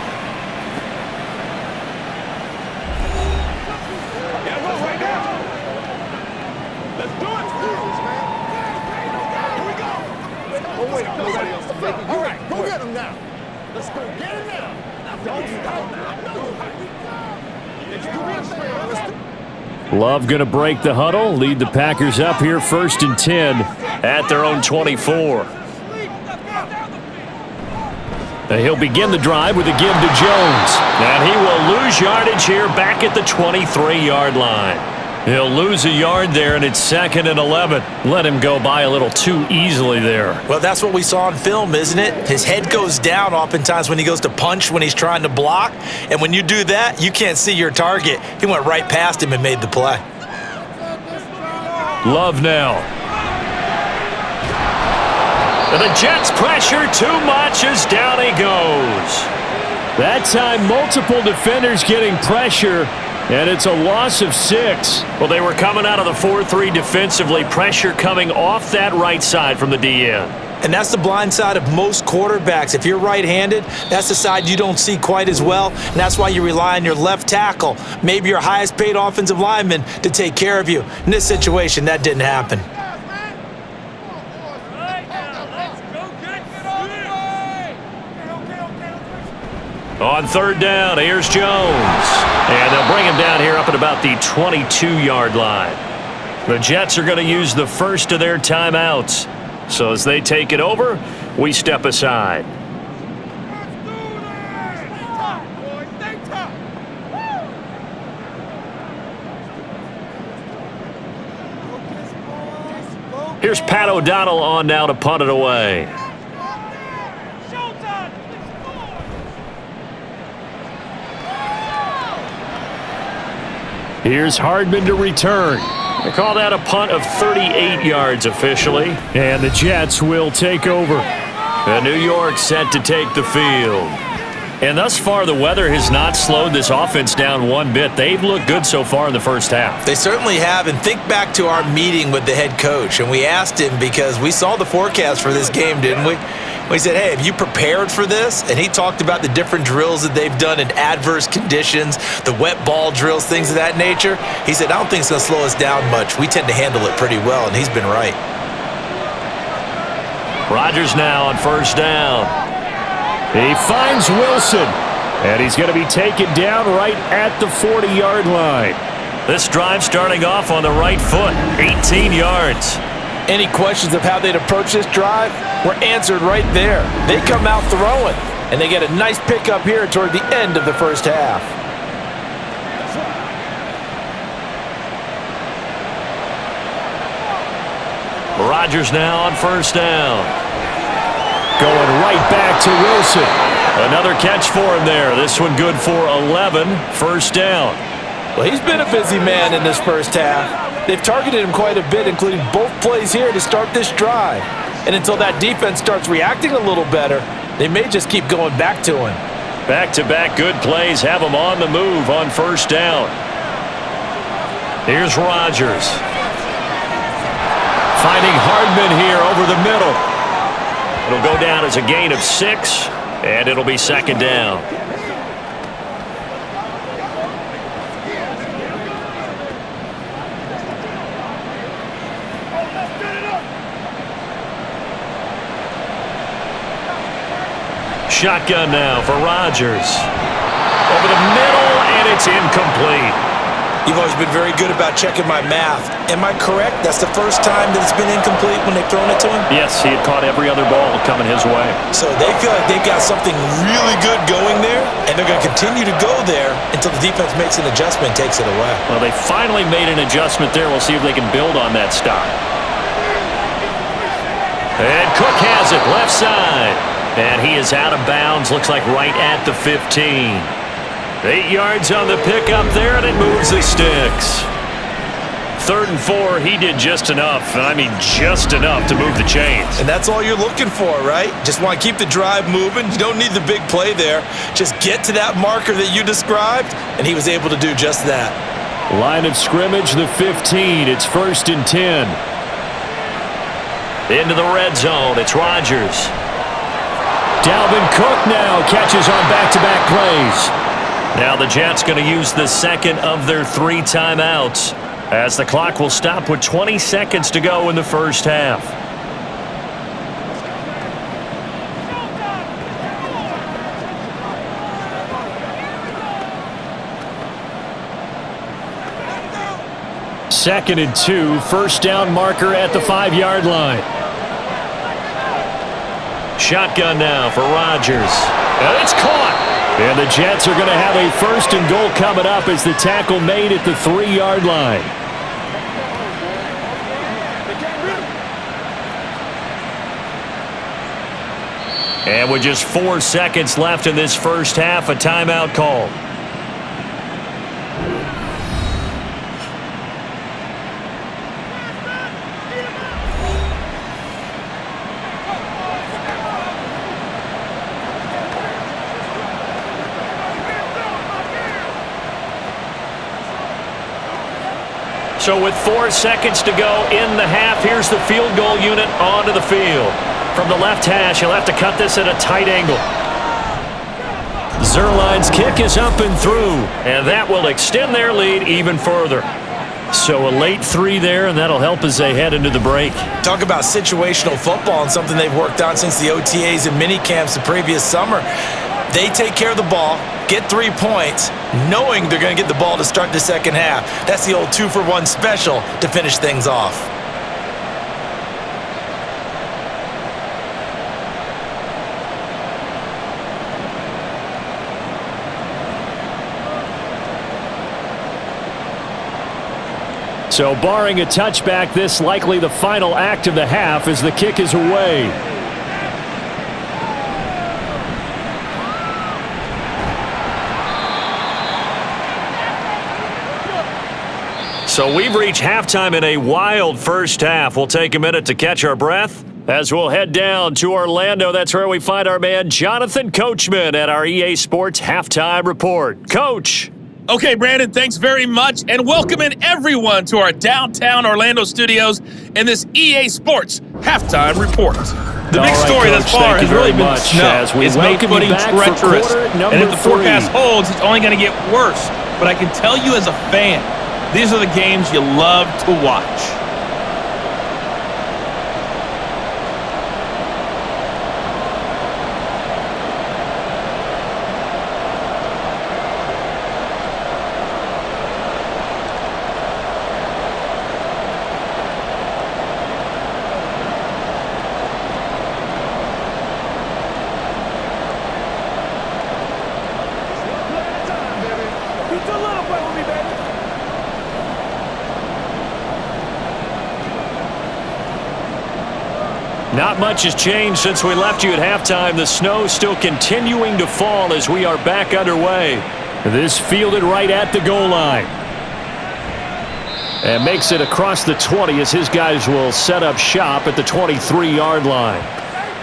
Love going to break the huddle, lead the Packers up here 1st and 10 at their own 24. And he'll begin the drive with a give to Jones. And he will lose yardage here back at the 23-yard line. He'll lose a yard there, and it's 2nd and 11. Let him go by a little too easily there. Well, that's what we saw in film, isn't it? His head goes down oftentimes when he goes to punch when he's trying to block. And when you do that, you can't see your target. He went right past him and made the play. Love now. And the Jets pressure too much as down he goes. That time, multiple defenders getting pressure. And it's a loss of 6. Well, they were coming out of the 4-3 defensively. Pressure coming off that right side from the DN. And that's the blind side of most quarterbacks. If you're right-handed, that's the side you don't see quite as well. And that's why you rely on your left tackle, maybe your highest-paid offensive lineman, to take care of you. In this situation, that didn't happen. On 3rd down, here's Jones. And they'll bring him down here up at about the 22-yard line. The Jets are going to use the first of their timeouts. So as they take it over, we step aside. Here's Pat O'Donnell on now to punt it away. Here's Hardman to return. They call that a punt of 38 yards officially. And the Jets will take over. And New York set to take the field. And thus far, the weather has not slowed this offense down one bit. They've looked good so far in the first half. They certainly have. And think back to our meeting with the head coach. And we asked him, because we saw the forecast for this game, didn't we? We said, hey, have you prepared for this? And he talked about the different drills that they've done in adverse conditions, the wet ball drills, things of that nature. He said, I don't think it's going to slow us down much. We tend to handle it pretty well, and he's been right. Rodgers now on 1st down. He finds Wilson, and he's going to be taken down right at the 40-yard line. This drive starting off on the right foot, 18 yards. Any questions of how they'd approach this drive were answered right there. They come out throwing, and they get a nice pickup here toward the end of the first half. Rodgers now on 1st down. Going right back to Wilson. Another catch for him there. This one good for 11. 1st down. Well, he's been a busy man in this first half. They've targeted him quite a bit, including both plays here to start this drive. And until that defense starts reacting a little better, they may just keep going back to him. Back-to-back good plays have him on the move on first down. Here's Rodgers. Finding Hardman here over the middle. It'll go down as a gain of 6, and it'll be second down. Shotgun now for Rodgers. Over the middle, and it's incomplete. You've always been very good about checking my math. Am I correct? That's the first time that it's been incomplete when they've thrown it to him? Yes, he had caught every other ball coming his way. So they feel like they've got something really good going there, and they're going to continue to go there until the defense makes an adjustment and takes it away. Well, they finally made an adjustment there. We'll see if they can build on that stop. And Cook has it, left side. And he is out of bounds, looks like right at the 15. 8 yards on the pickup there, and it moves the sticks. 3rd and 4, he did just enough. I mean, just enough to move the chains. And that's all you're looking for, right? Just want to keep the drive moving. You don't need the big play there. Just get to that marker that you described, and he was able to do just that. Line of scrimmage, the 15. It's 1st and 10. Into the red zone, it's Rodgers. Dalvin Cook now catches on back-to-back plays. Now the Jets going to use the second of their 3 timeouts, as the clock will stop with 20 seconds to go in the first half. Second and 2, first down marker at the 5-yard line. Shotgun now for Rodgers. And it's caught. And the Jets are going to have a 1st and goal coming up as the tackle made at the 3-yard line. And with just 4 seconds left in this first half, a timeout call. So with 4 seconds to go in the half, here's the field goal unit onto the field. From the left hash, he'll have to cut this at a tight angle. Zuerlein's kick is up and through, and that will extend their lead even further. So a late 3 there, and that'll help as they head into the break. Talk about situational football and something they've worked on since the OTAs and mini camps the previous summer. They take care of the ball, get 3 points, knowing they're going to get the ball to start the second half. That's the old 2-for-1 special to finish things off. So barring a touchback, this likely the final act of the half as the kick is away. So we've reached halftime in a wild first half. We'll take a minute to catch our breath as we'll head down to Orlando. That's where we find our man Jonathan Coachman at our EA Sports Halftime Report. Coach. Okay, Brandon, thanks very much, and welcoming everyone to our downtown Orlando studios in this EA Sports Halftime Report. The big story thus far has really been the snow. It's made footing treacherous, and if the forecast holds, it's only going to get worse. But I can tell you as a fan, these are the games you love to watch. Not much has changed since we left you at halftime. The snow still continuing to fall as we are back underway. This fielded right at the goal line. And makes it across the 20 as his guys will set up shop at the 23-yard line.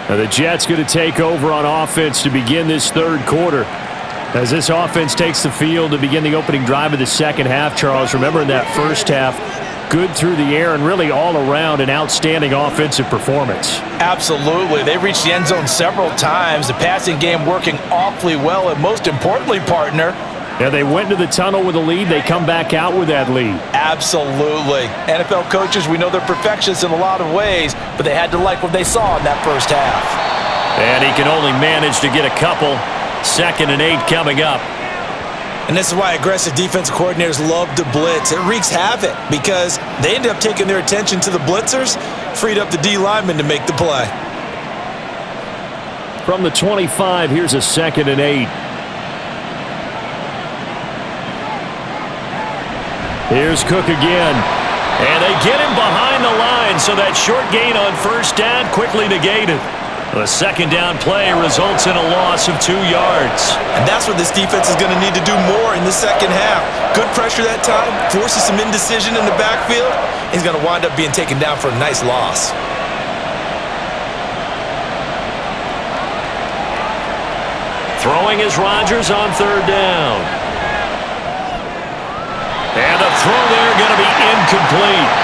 Now the Jets going to take over on offense to begin this third quarter. As this offense takes the field to begin the opening drive of the second half, Charles, remember in that first half, good through the air and really all around an outstanding offensive performance. Absolutely. They reached the end zone several times. The passing game working awfully well, and most importantly, partner, yeah, they went to the tunnel with a lead. They come back out with that lead. Absolutely. NFL coaches, we know they're perfectionists in a lot of ways, but they had to like what they saw in that first half. And he can only manage to get a couple. 2nd and 8 coming up. And this is why aggressive defensive coordinators love to blitz. It wreaks havoc because they ended up taking their attention to the blitzers, freed up the D linemen to make the play. From the 25, here's a 2nd and 8. Here's Cook again. And they get him behind the line, so that short gain on first down quickly negated. The second down play results in a loss of 2 yards. And that's what this defense is going to need to do more in the second half. Good pressure that time, forces some indecision in the backfield. He's going to wind up being taken down for a nice loss. Throwing is Rodgers on 3rd down. And the throw there going to be incomplete.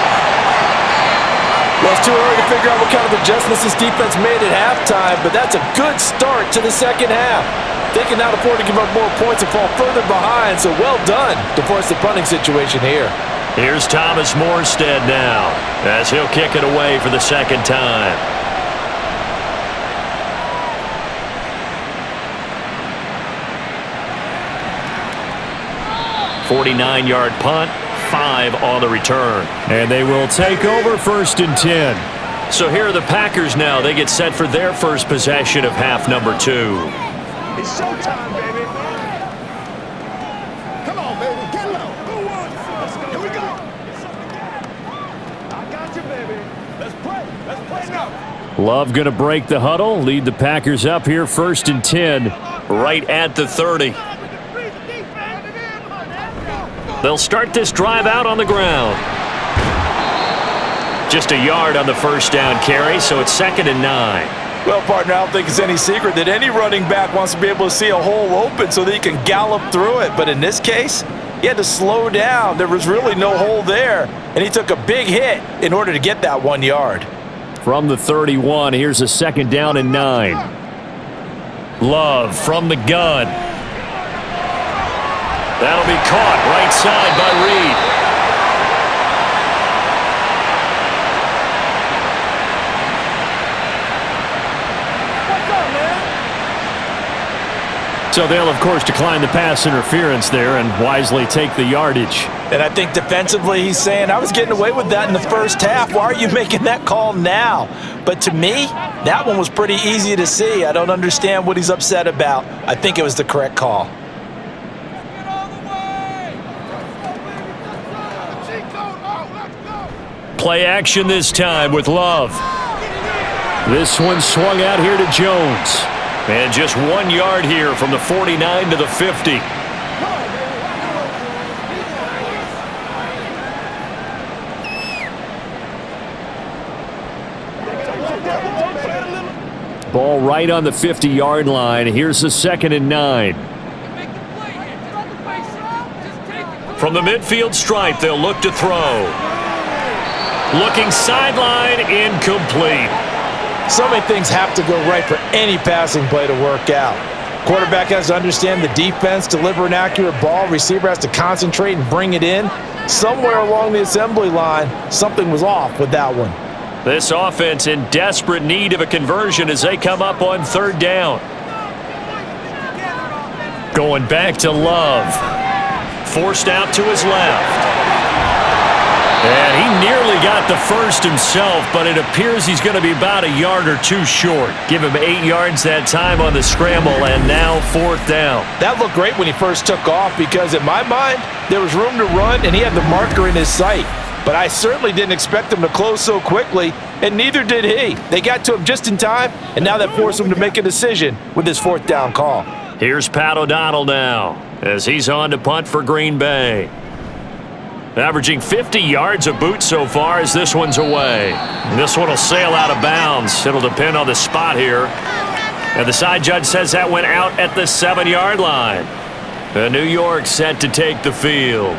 Well, it's too early to figure out what kind of adjustments this defense made at halftime, but that's a good start to the second half. They can now afford to give up more points and fall further behind, so well done to force the punting situation here. Here's Thomas Morstead now, as he'll kick it away for the second time. 49-yard punt, 5 on the return. And they will take over 1st and 10. So here are the Packers now. They get set for their first possession of half number 2. It's showtime, baby. Come on, baby. Get low. Who wants? Let's go. Here we go. I got you, baby. Let's play. Let's play now. Love going to break the huddle, lead the Packers up here 1st and 10. Right at the 30. They'll start this drive out on the ground. Just a yard on the first down carry, so it's 2nd and 9. Well, partner, I don't think it's any secret that any running back wants to be able to see a hole open so that he can gallop through it. But in this case, he had to slow down. There was really no hole there, and he took a big hit in order to get that 1 yard. From the 31, here's a 2nd down and 9. Love from the gun. That'll be caught right side by Reed. So they'll, of course, decline the pass interference there and wisely take the yardage. And I think defensively he's saying, I was getting away with that in the first half. Why are you making that call now? But to me, that one was pretty easy to see. I don't understand what he's upset about. I think it was the correct call. Play action this time with Love. This one swung out here to Jones. And just 1 yard here from the 49 to the 50. Ball right on the 50-yard line. Here's the 2nd and 9. From the midfield stripe, they'll look to throw. Looking sideline, incomplete. So many things have to go right for any passing play to work out. Quarterback has to understand the defense, deliver an accurate ball. Receiver has to concentrate and bring it in. Somewhere along the assembly line, something was off with that one. This offense in desperate need of a conversion as they come up on 3rd down. Going back to Love. Forced out to his left. And he nearly got the first himself, but it appears he's going to be about a yard or 2 short. Give him 8 yards that time on the scramble, and now 4th down. That looked great when he first took off because, in my mind, there was room to run, and he had the marker in his sight. But I certainly didn't expect him to close so quickly, and neither did he. They got to him just in time, and now that forced him to make a decision with his 4th down call. Here's Pat O'Donnell now as he's on to punt for Green Bay. Averaging 50 yards a boot so far as this one's away. This one will sail out of bounds. It'll depend on the spot here. And the side judge says that went out at the 7-yard line. And New York set to take the field.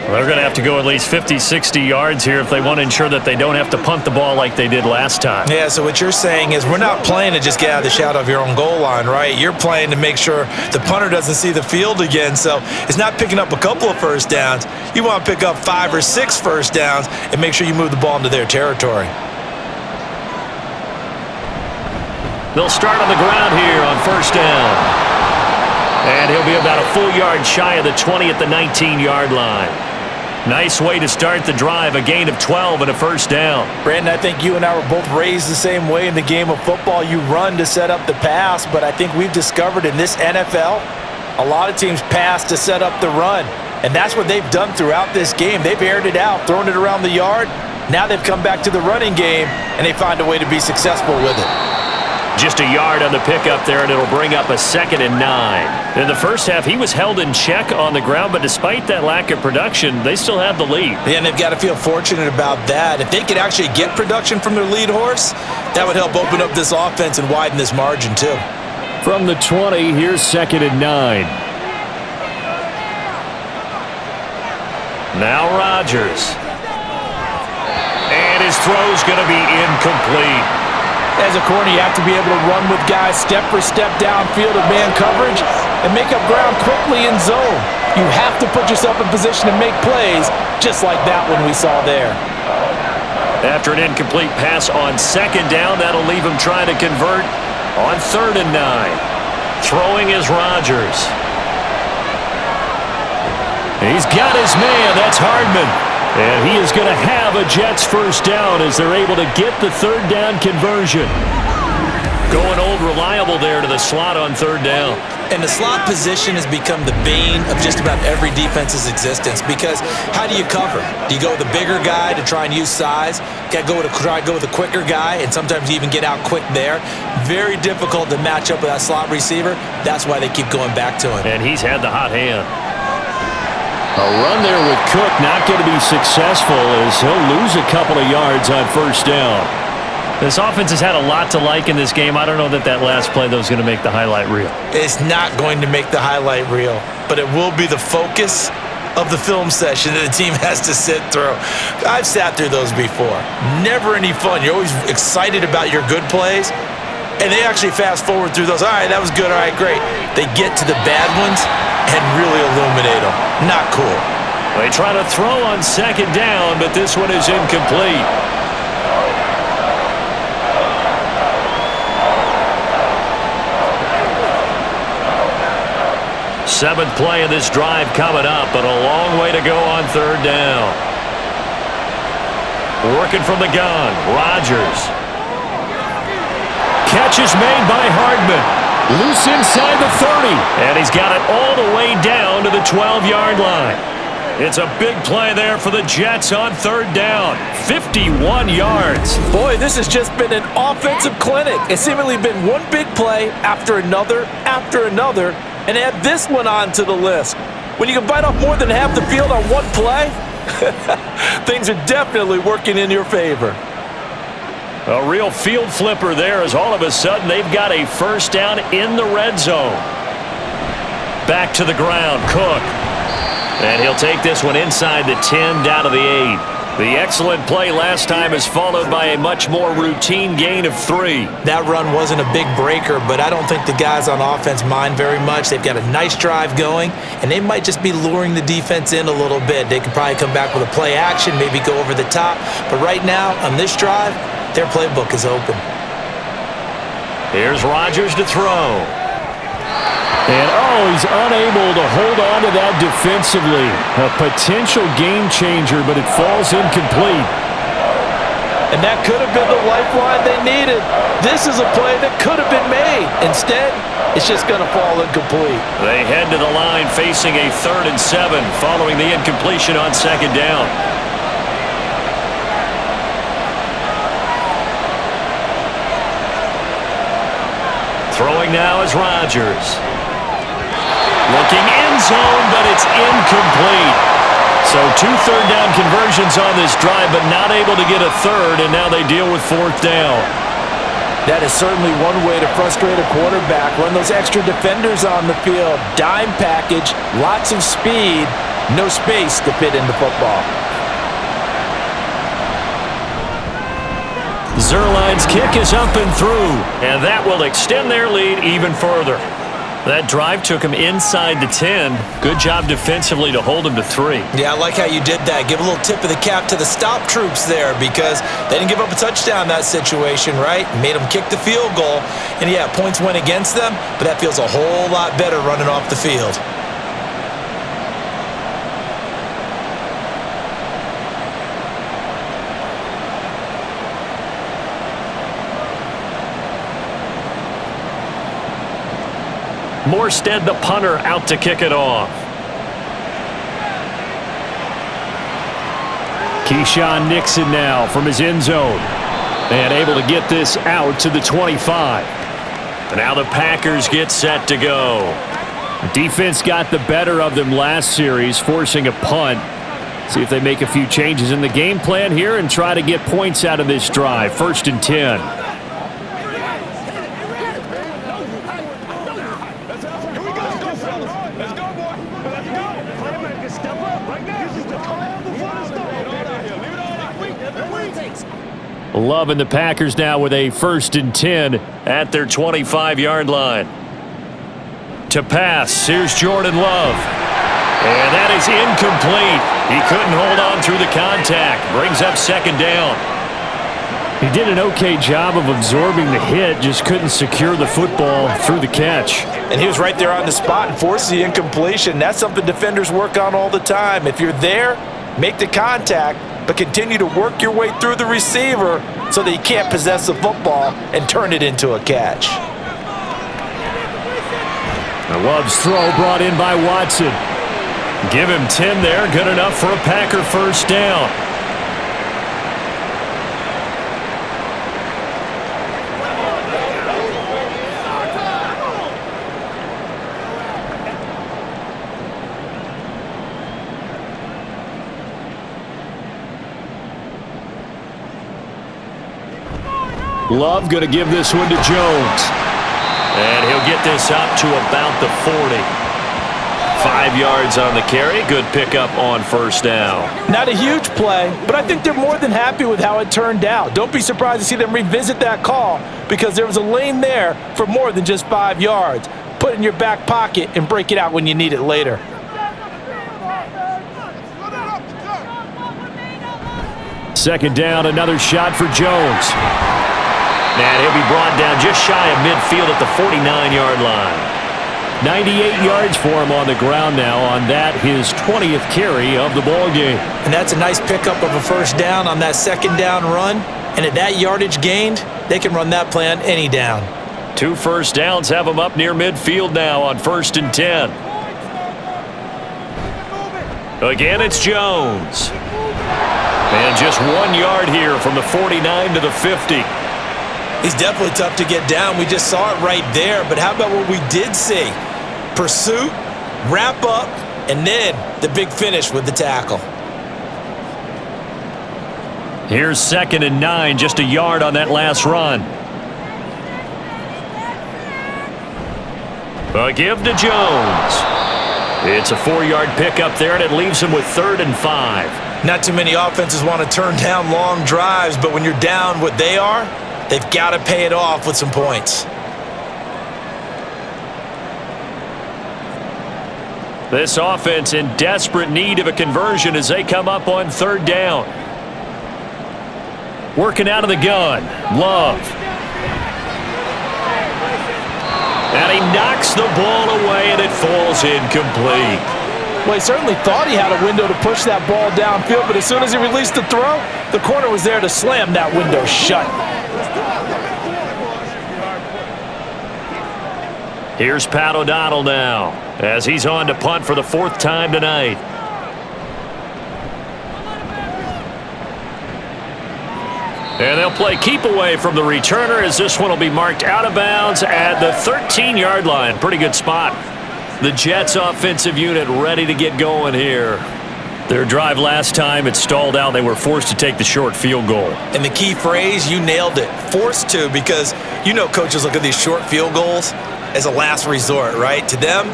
They're going to have to go at least 50, 60 yards here if they want to ensure that they don't have to punt the ball like they did last time. Yeah, so what you're saying is we're not playing to just get out of the shadow of your own goal line, right? You're playing to make sure the punter doesn't see the field again. So it's not picking up a couple of first downs. You want to pick up 5 or 6 first downs and make sure you move the ball into their territory. They'll start on the ground here on first down. And he'll be about a full yard shy of the 20 at the 19-yard line. Nice way to start the drive, a gain of 12 and a first down. Brandon, I think you and I were both raised the same way in the game of football. You run to set up the pass, but I think we've discovered in this NFL, a lot of teams pass to set up the run. And that's what they've done throughout this game. They've aired it out, thrown it around the yard. Now they've come back to the running game, and they find a way to be successful with it. Just a yard on the pickup there, and it'll bring up a 2nd and 9. In the first half, he was held in check on the ground, but despite that lack of production, they still have the lead. Yeah, and they've got to feel fortunate about that. If they could actually get production from their lead horse, that would help open up this offense and widen this margin too. From the 20, here's 2nd and 9. Now Rodgers. And his throw's going to be incomplete. As a corner, you have to be able to run with guys step for step downfield of man coverage and make up ground quickly in zone. You have to put yourself in position to make plays, just like that one we saw there. After an incomplete pass on 2nd down, that'll leave him trying to convert on 3rd and 9. Throwing is Rodgers. He's got his man. That's Hardman. And he is going to have a Jets first down as they're able to get the 3rd down conversion. Going old reliable there to the slot on 3rd down. And the slot position has become the bane of just about every defense's existence because how do you cover? Do you go with a bigger guy to try and use size? You got to try to go with a quicker guy, and sometimes you even get out quick there. Very difficult to match up with that slot receiver. That's why they keep going back to him. And he's had the hot hand. A run there with Cook not going to be successful as he'll lose a couple of yards on first down. This offense has had a lot to like in this game. I don't know that last play, though, is going to make the highlight reel. It's not going to make the highlight reel, but it will be the focus of the film session that the team has to sit through. I've sat through those before. Never any fun. You're always excited about your good plays, and they actually fast forward through those. All right, that was good. All right, great. They get to the bad ones and really illuminate them. Not cool. They try to throw on 2nd down, but this one is incomplete. Seventh play of this drive coming up, but a long way to go on 3rd down. Working from the gun, Rodgers. Catch is made by Hardman. Loose inside the 30. And he's got it all the way down to the 12-yard line. It's a big play there for the Jets on 3rd down. 51 yards. Boy, this has just been an offensive clinic. It's seemingly been one big play after another, and add this one onto the list. When you can bite off more than half the field on one play, things are definitely working in your favor. A real field flipper there as all of a sudden they've got a first down in the red zone. Back to the ground, Cook. And he'll take this one inside the 10 down to the 8. The excellent play last time is followed by a much more routine gain of 3. That run wasn't a big breaker, but I don't think the guys on offense mind very much. They've got a nice drive going, and they might just be luring the defense in a little bit. They could probably come back with a play action, maybe go over the top. But right now, on this drive, their playbook is open. Here's Rodgers to throw. And, he's unable to hold on to that defensively. A potential game changer, but it falls incomplete. And that could have been the lifeline they needed. This is a play that could have been made. Instead, it's just going to fall incomplete. They head to the line facing a 3rd and 7 following the incompletion on 2nd down. Throwing now is Rodgers. Looking end zone, but it's incomplete. So So 2 third-down conversions on this drive, but not able to get a third, and now they deal with 4th down. That is certainly one way to frustrate a quarterback. Run those extra defenders on the field. Dime package, lots of speed, no space to fit into football. Zuerlein's kick is up and through, and that will extend their lead even further. That drive took him inside the 10. Good job defensively to hold him to 3. Yeah, I like how you did that. Give a little tip of the cap to the stop troops there because they didn't give up a touchdown in that situation, right? Made them kick the field goal. And, yeah, points went against them, but that feels a whole lot better running off the field. Morstead, the punter, out to kick it off. Keyshawn Nixon now from his end zone. And able to get this out to the 25. And now the Packers get set to go. Defense got the better of them last series, forcing a punt. See if they make a few changes in the game plan here and try to get points out of this drive. 1st and 10. Love and the Packers now with a 1st and 10 at their 25-yard line. To pass, here's Jordan Love. And that is incomplete. He couldn't hold on through the contact. Brings up 2nd down. He did an okay job of absorbing the hit, just couldn't secure the football through the catch. And he was right there on the spot and forced the incompletion. That's something defenders work on all the time. If you're there, make the contact, but continue to work your way through the receiver so that you can't possess the football and turn it into a catch. Love's throw brought in by Watson. Give him 10 there. Good enough for a Packer 1st down. Love going to give this one to Jones. And he'll get this up to about the 40. 5 yards on the carry. Good pickup on 1st down. Not a huge play, but I think they're more than happy with how it turned out. Don't be surprised to see them revisit that call because there was a lane there for more than just 5 yards. Put it in your back pocket and break it out when you need it later. Second down, another shot for Jones. And he'll be brought down just shy of midfield at the 49-yard line. 98 yards for him on the ground now on that, his 20th carry of the ball game. And that's a nice pickup of a 1st down on that 2nd down run. And at that yardage gained, they can run that play on any down. 2 1st downs have them up near midfield now on 1st and 10. Again, it's Jones. And just 1 yard here from the 49 to the 50. He's definitely tough to get down. We just saw it right there. But how about what we did see? Pursuit, wrap up, and then the big finish with the tackle. Here's 2nd and 9, just a yard on that last run. A give to Jones. It's a 4-yard pickup there, and it leaves him with 3rd and 5. Not too many offenses want to turn down long drives, but when you're down what they are, they've got to pay it off with some points. This offense in desperate need of a conversion as they come up on 3rd down. Working out of the gun, Love. And he knocks the ball away, and it falls incomplete. Well, he certainly thought he had a window to push that ball downfield, but as soon as he released the throw, the corner was there to slam that window shut. Here's Pat O'Donnell now as he's on to punt for the 4th time tonight. And they'll play keep away from the returner as this one will be marked out of bounds at the 13-yard line. Pretty good spot. The Jets offensive unit ready to get going here. Their drive last time, it stalled out. They were forced to take the short field goal. And the key phrase, you nailed it, forced to, because you know coaches look at these short field goals as a last resort, right? To them,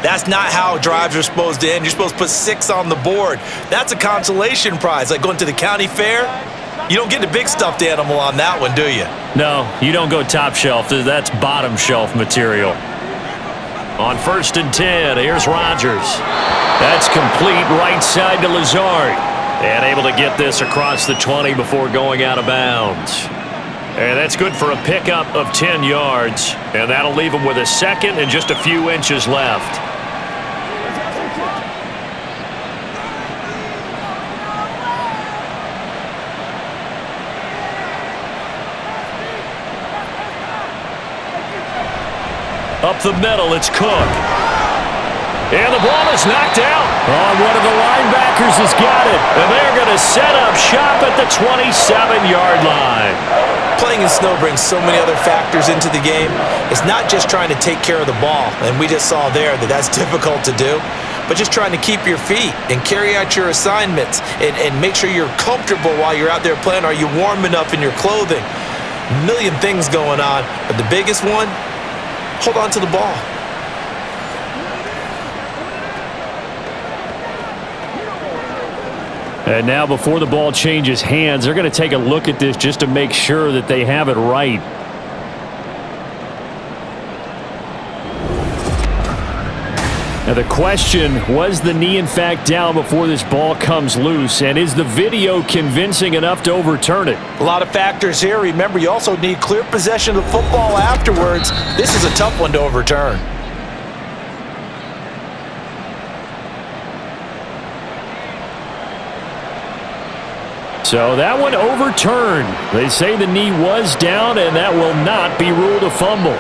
that's not how drives are supposed to end. You're supposed to put 6 on the board. That's a consolation prize, like going to the county fair. You don't get the big stuffed animal on that one, do you? No, you don't go top shelf. That's bottom shelf material. On 1st and 10, here's Rodgers. That's complete right side to Lazard. And able to get this across the 20 before going out of bounds. And that's good for a pickup of 10 yards. And that'll leave him with a second and just a few inches left. Up the middle, it's Cook. And the ball is knocked out. One of the linebackers has got it. And they're going to set up shop at the 27-yard line. Playing in snow brings so many other factors into the game. It's not just trying to take care of the ball, and we just saw there that that's difficult to do, but just trying to keep your feet and carry out your assignments and make sure you're comfortable while you're out there playing. Are you warm enough in your clothing? A million things going on, but the biggest one, hold on to the ball. And now before the ball changes hands, they're going to take a look at this just to make sure that they have it right. Now the question, was the knee in fact down before this ball comes loose? And is the video convincing enough to overturn it? A lot of factors here. Remember, you also need clear possession of the football afterwards. This is a tough one to overturn. So that one overturned. They say the knee was down, and that will not be ruled a fumble.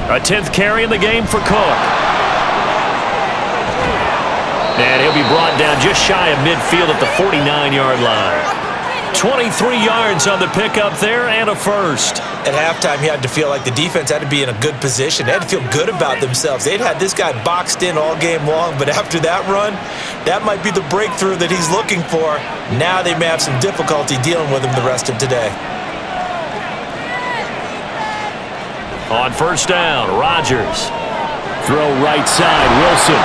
A 10th carry in the game for Cook. And he'll be brought down just shy of midfield at the 49-yard line. 23 yards on the pickup there and a first. At halftime, you had to feel like the defense had to be in a good position. They had to feel good about themselves. They'd had this guy boxed in all game long, but after that run, that might be the breakthrough that he's looking for. Now they may have some difficulty dealing with him the rest of today. On 1st down, Rodgers. Throw right side, Wilson.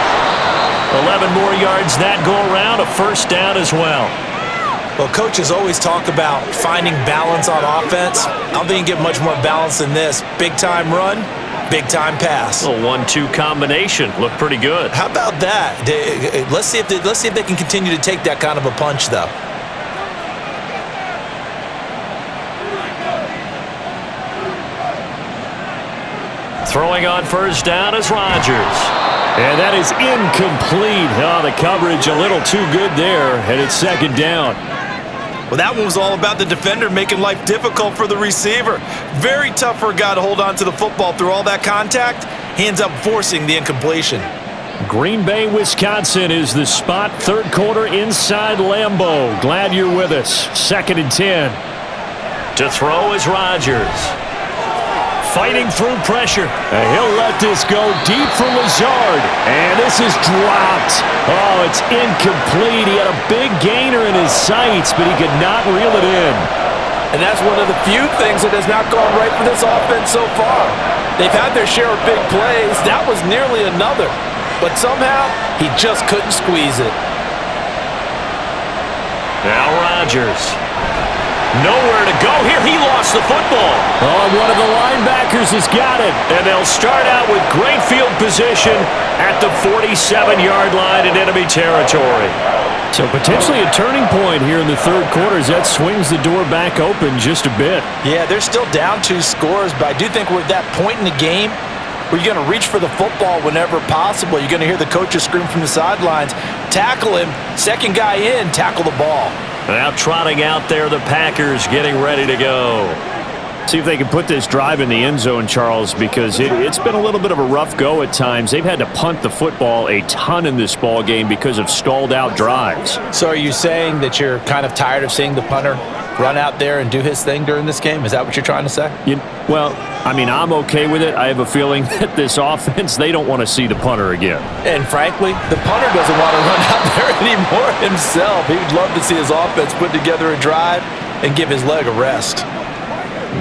11 more yards that go around, a 1st down as well. Well, coaches always talk about finding balance on offense. I don't think you get much more balance than this. Big-time run, big-time pass. A 1-2 combination. Looked pretty good. How about that? Let's see if they can continue to take that kind of a punch, though. Throwing on 1st down is Rodgers. And that is incomplete. Oh, the coverage a little too good there, and it's 2nd down. Well, that one was all about the defender making life difficult for the receiver. Very tough for a guy to hold on to the football through all that contact. He ends up forcing the incompletion. Green Bay, Wisconsin is the spot. 3rd quarter inside Lambeau. Glad you're with us. 2nd and 10. To throw is Rodgers. Fighting through pressure. And he'll let this go deep for Lazard. And this is dropped. Oh, it's incomplete. He had a big gainer in his sights, but he could not reel it in. And that's one of the few things that has not gone right for this offense so far. They've had their share of big plays. That was nearly another. But somehow, he just couldn't squeeze it. Now Rodgers. Nowhere to go here. He lost the football. Oh, one of the linebackers has got it. And they'll start out with great field position at the 47-yard line in enemy territory. So potentially a turning point here in the 3rd quarter as that swings the door back open just a bit. Yeah, they're still down 2 scores, but I do think we're at that point in the game where you're going to reach for the football whenever possible. You're going to hear the coaches scream from the sidelines, tackle him, 2nd guy in, tackle the ball. Now trotting out there, the Packers getting ready to go. See if they can put this drive in the end zone, Charles, because it's been a little bit of a rough go at times. They've had to punt the football a ton in this ball game because of stalled out drives. So are you saying that you're kind of tired of seeing the punter run out there and do his thing during this game? Is that what you're trying to say? Well, I mean, I'm okay with it. I have a feeling that this offense, they don't want to see the punter again. And frankly, the punter doesn't want to run out there anymore himself. He would love to see his offense put together a drive and give his leg a rest.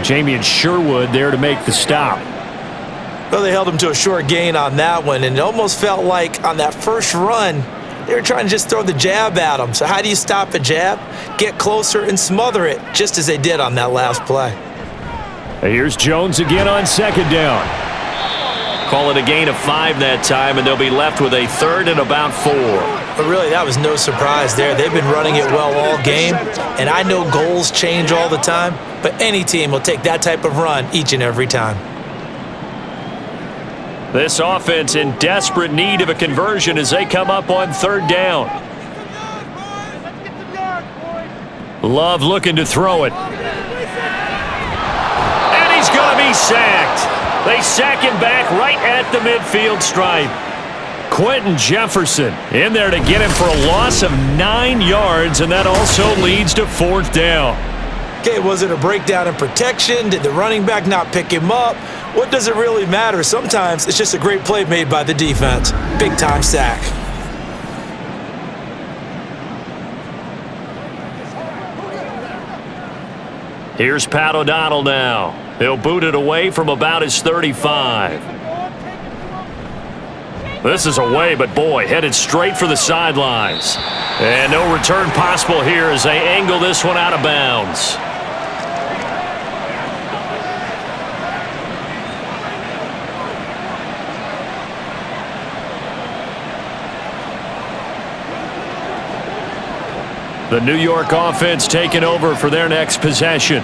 Jamien Sherwood there to make the stop. Well, they held him to a short gain on that one, and it almost felt like on that first run, they were trying to just throw the jab at him. So how do you stop a jab? Get closer and smother it, just as they did on that last play. Here's Jones again on second down. Call it a gain of 5 that time, and they'll be left with a 3rd and about 4. But really, that was no surprise there. They've been running it well all game, and I know goals change all the time, but any team will take that type of run each and every time. This offense in desperate need of a conversion as they come up on 3rd down. Love looking to throw it. And he's going to be sacked. They sack him back right at the midfield stripe. Quentin Jefferson in there to get him for a loss of 9 yards, and that also leads to 4th down. Okay, was it a breakdown in protection? Did the running back not pick him up? What does it really matter? Sometimes it's just a great play made by the defense. Big-time sack. Here's Pat O'Donnell now. He'll boot it away from about his 35. This is away, but boy, headed straight for the sidelines. And no return possible here as they angle this one out of bounds. The New York offense taking over for their next possession.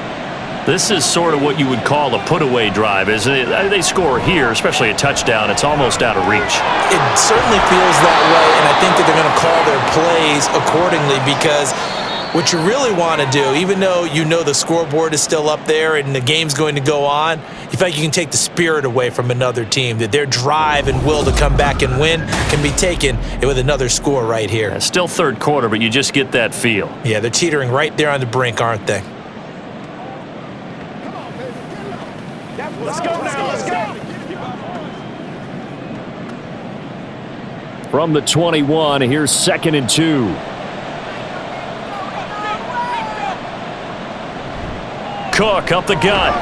This is sort of what you would call a put-away drive, isn't it? They score here, especially a touchdown. It's almost out of reach. It certainly feels that way, and I think that they're going to call their plays accordingly because what you really want to do, even though you know the scoreboard is still up there and the game's going to go on, you feel like you can take the spirit away from another team, that their drive and will to come back and win can be taken with another score right here. Yeah, still 3rd quarter, but you just get that feel. Yeah, they're teetering right there on the brink, aren't they? Let's go now, let's go. From the 21, here's 2nd and 2. Cook up the gut.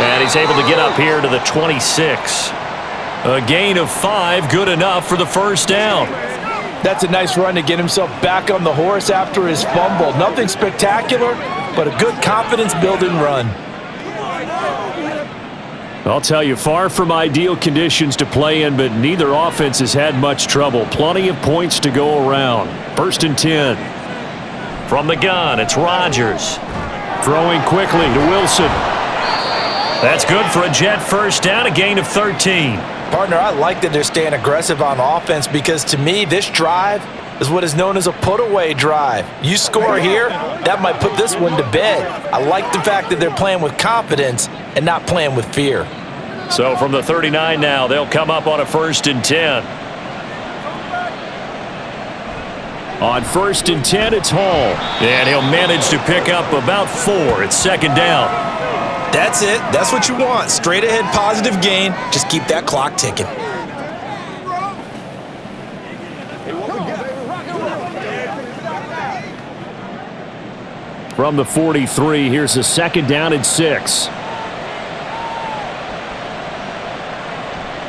And he's able to get up here to the 26. A gain of 5, good enough for the 1st down. That's a nice run to get himself back on the horse after his fumble. Nothing spectacular, but a good confidence-building run. I'll tell you, far from ideal conditions to play in, but neither offense has had much trouble. Plenty of points to go around. 1st and 10. From the gun, it's Rodgers. Throwing quickly to Wilson. That's good for a Jet 1st down, a gain of 13. Partner, I like that they're staying aggressive on offense because to me, this drive is what is known as a put-away drive. You score here, that might put this one to bed. I like the fact that they're playing with confidence and not playing with fear. So from the 39 now, they'll come up on a 1st and 10. On 1st and 10, it's Hall. And he'll manage to pick up about 4. It's 2nd down. That's it. That's what you want. Straight ahead positive gain. Just keep that clock ticking. From the 43, here's a 2nd down and 6.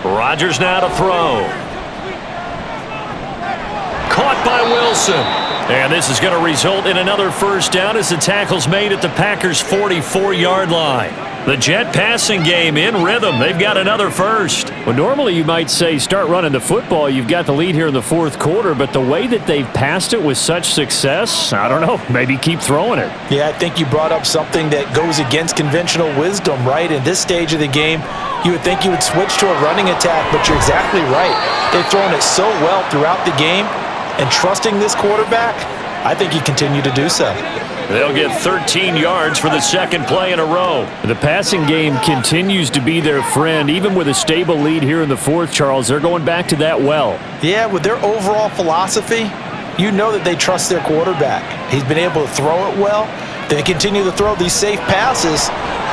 Rodgers now to throw. Caught by Wilson. And this is going to result in another 1st down as the tackle's made at the Packers' 44-yard line. The Jet passing game in rhythm. They've got another 1st. Well, normally you might say start running the football. You've got the lead here in the 4th quarter, but the way that they've passed it with such success, I don't know, maybe keep throwing it. Yeah, I think you brought up something that goes against conventional wisdom, right? In this stage of the game, you would think you would switch to a running attack, but you're exactly right. They've thrown it so well throughout the game, and trusting this quarterback, I think you continue to do so. They'll get 13 yards for the 2nd play in a row. The passing game continues to be their friend. Even with a stable lead here in the 4th, Charles, they're going back to that well. Yeah, with their overall philosophy, you know that they trust their quarterback. He's been able to throw it well, They continue to throw these safe passes.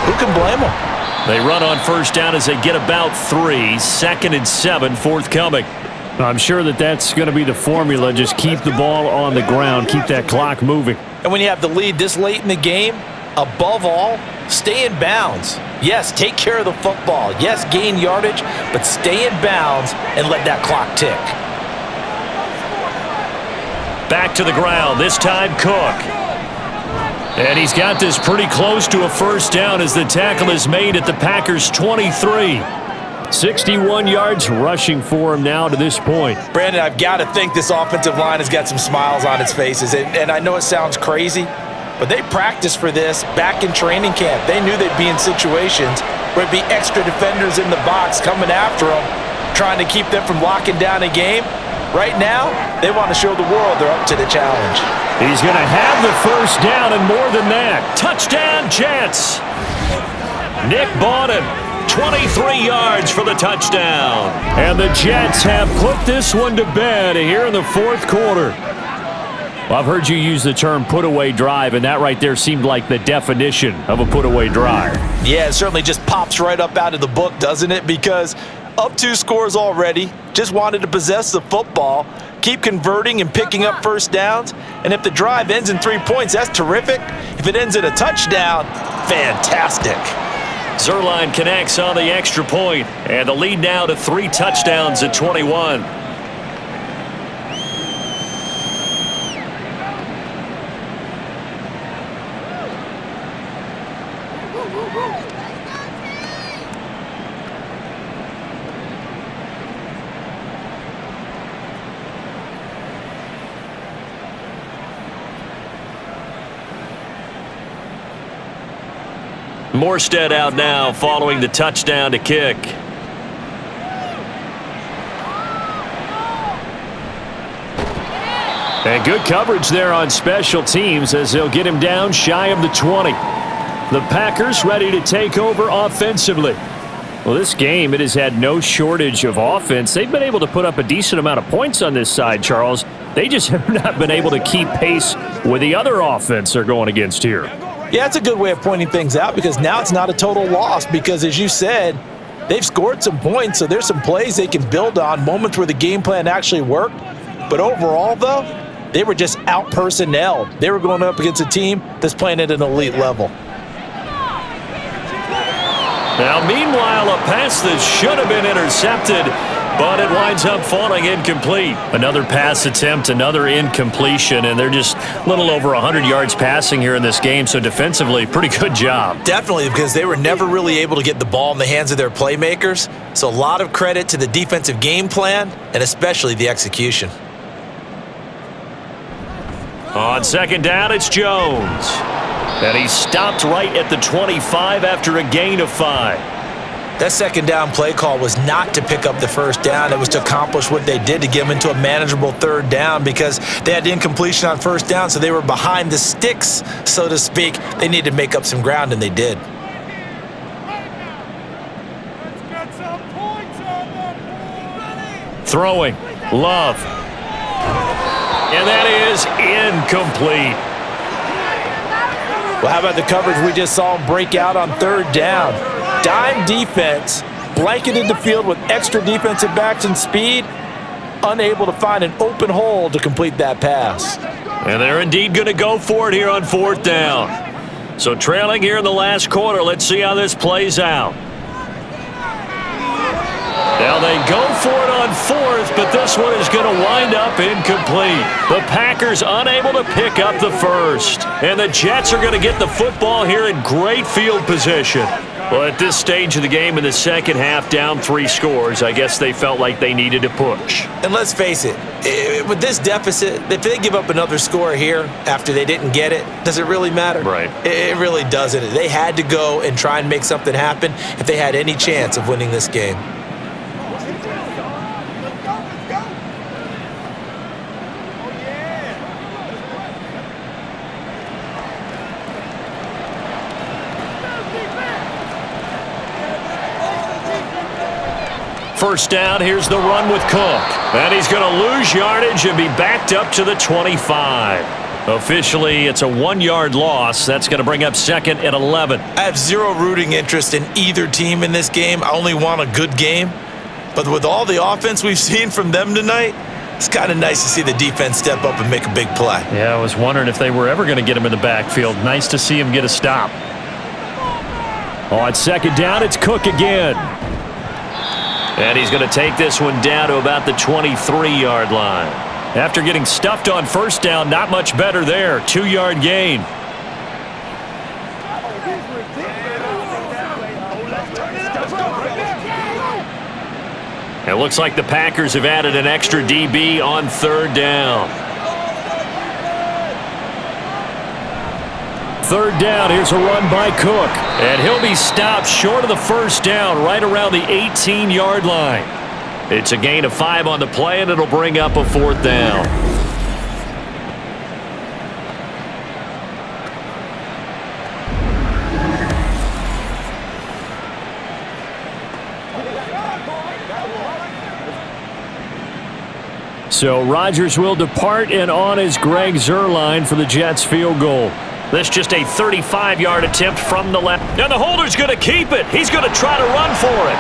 Who can blame them? They run on first down as they get about 3. 2nd and 7 forthcoming. I'm sure that's going to be the formula. Just keep the ball on the ground. Keep that clock moving. And when you have the lead this late in the game, above all, stay in bounds. Yes, take care of the football. Yes, gain yardage, but stay in bounds and let that clock tick. Back to the ground, this time Cook. And he's got this pretty close to a first down as the tackle is made at the Packers' 23. 61 yards rushing for him now to this point. Brandon, I've got to think this offensive line has got some smiles on its faces. And I know it sounds crazy, but they practiced for this back in training camp. They knew they'd be in situations where it'd be extra defenders in the box coming after them, trying to keep them from locking down a game. Right now, they want to show the world they're up to the challenge. He's going to have the first down and more than that. Touchdown, Jets. Nick Bawden, 23 yards for the touchdown. And the Jets have put this one to bed here in the fourth quarter. Well, I've heard you use the term put-away drive, and that right there seemed like the definition of a put-away drive. Yeah, it certainly just pops right up out of the book, doesn't it? Because up 2 scores already, just wanted to possess the football, keep converting and picking up first downs, and if the drive ends in 3 points, that's terrific. If it ends in a touchdown, fantastic. Zuerlein connects on the extra point, and the lead now to 3 touchdowns at 21. Morstead out now following the touchdown to kick. And good coverage there on special teams as they'll get him down shy of the 20. The Packers ready to take over offensively. Well, this game, it has had no shortage of offense. They've been able to put up a decent amount of points on this side, Charles. They just have not been able to keep pace with the other offense they're going against here. Yeah, it's a good way of pointing things out because now it's not a total loss because, as you said, they've scored some points, so there's some plays they can build on, moments where the game plan actually worked. But overall, though, they were just out-personnelled. They were going up against a team that's playing at an elite level. Now, meanwhile, a pass that should have been intercepted, but it winds up falling incomplete. Another pass attempt, another incompletion, and they're just a little over 100 yards passing here in this game, so defensively, pretty good job. Definitely, because they were never really able to get the ball in the hands of their playmakers, so a lot of credit to the defensive game plan and especially the execution. On second down, it's Jones. And he stopped right at the 25 after a gain of 5. That second down play call was not to pick up the first down. It was to accomplish what they did to get them into a manageable third down because they had the incompletion on first down, so they were behind the sticks, so to speak. They needed to make up some ground, and they did. Throwing, Love. And that is incomplete. Well, how about the coverage we just saw him break out on third down? Dime defense, blanketed the field with extra defensive backs and speed, unable to find an open hole to complete that pass. And they're indeed going to go for it here on fourth down. So trailing here in the last quarter, let's see how this plays out. Now they go for it on fourth, but this one is going to wind up incomplete. The Packers unable to pick up the first. And the Jets are going to get the football here in great field position. Well, at this stage of the game in the second half, down 3 scores, I guess they felt like they needed to push. And let's face it, with this deficit, if they give up another score here after they didn't get it, does it really matter? Right. It really doesn't. They had to go and try and make something happen if they had any chance of winning this game. First down, here's the run with Cook. And he's going to lose yardage and be backed up to the 25. Officially, it's a 1-yard loss. That's going to bring up 2nd and 11. I have zero rooting interest in either team in this game. I only want a good game. But with all the offense we've seen from them tonight, it's kind of nice to see the defense step up and make a big play. Yeah, I was wondering if they were ever going to get him in the backfield. Nice to see him get a stop. On 2nd down, it's Cook again. And he's going to take this one down to about the 23-yard line. After getting stuffed on 1st down, not much better there. 2-yard gain. It looks like the Packers have added an extra DB on 3rd down. 3rd down, here's a run by Cook. And he'll be stopped short of the 1st down, right around the 18-yard line. It's a gain of 5 on the play, and it'll bring up a 4th down. So Rodgers will depart, and on is Greg Zuerlein for the Jets field goal. This just a 35-yard attempt from the left. And the holder's going to keep it. He's going to try to run for it.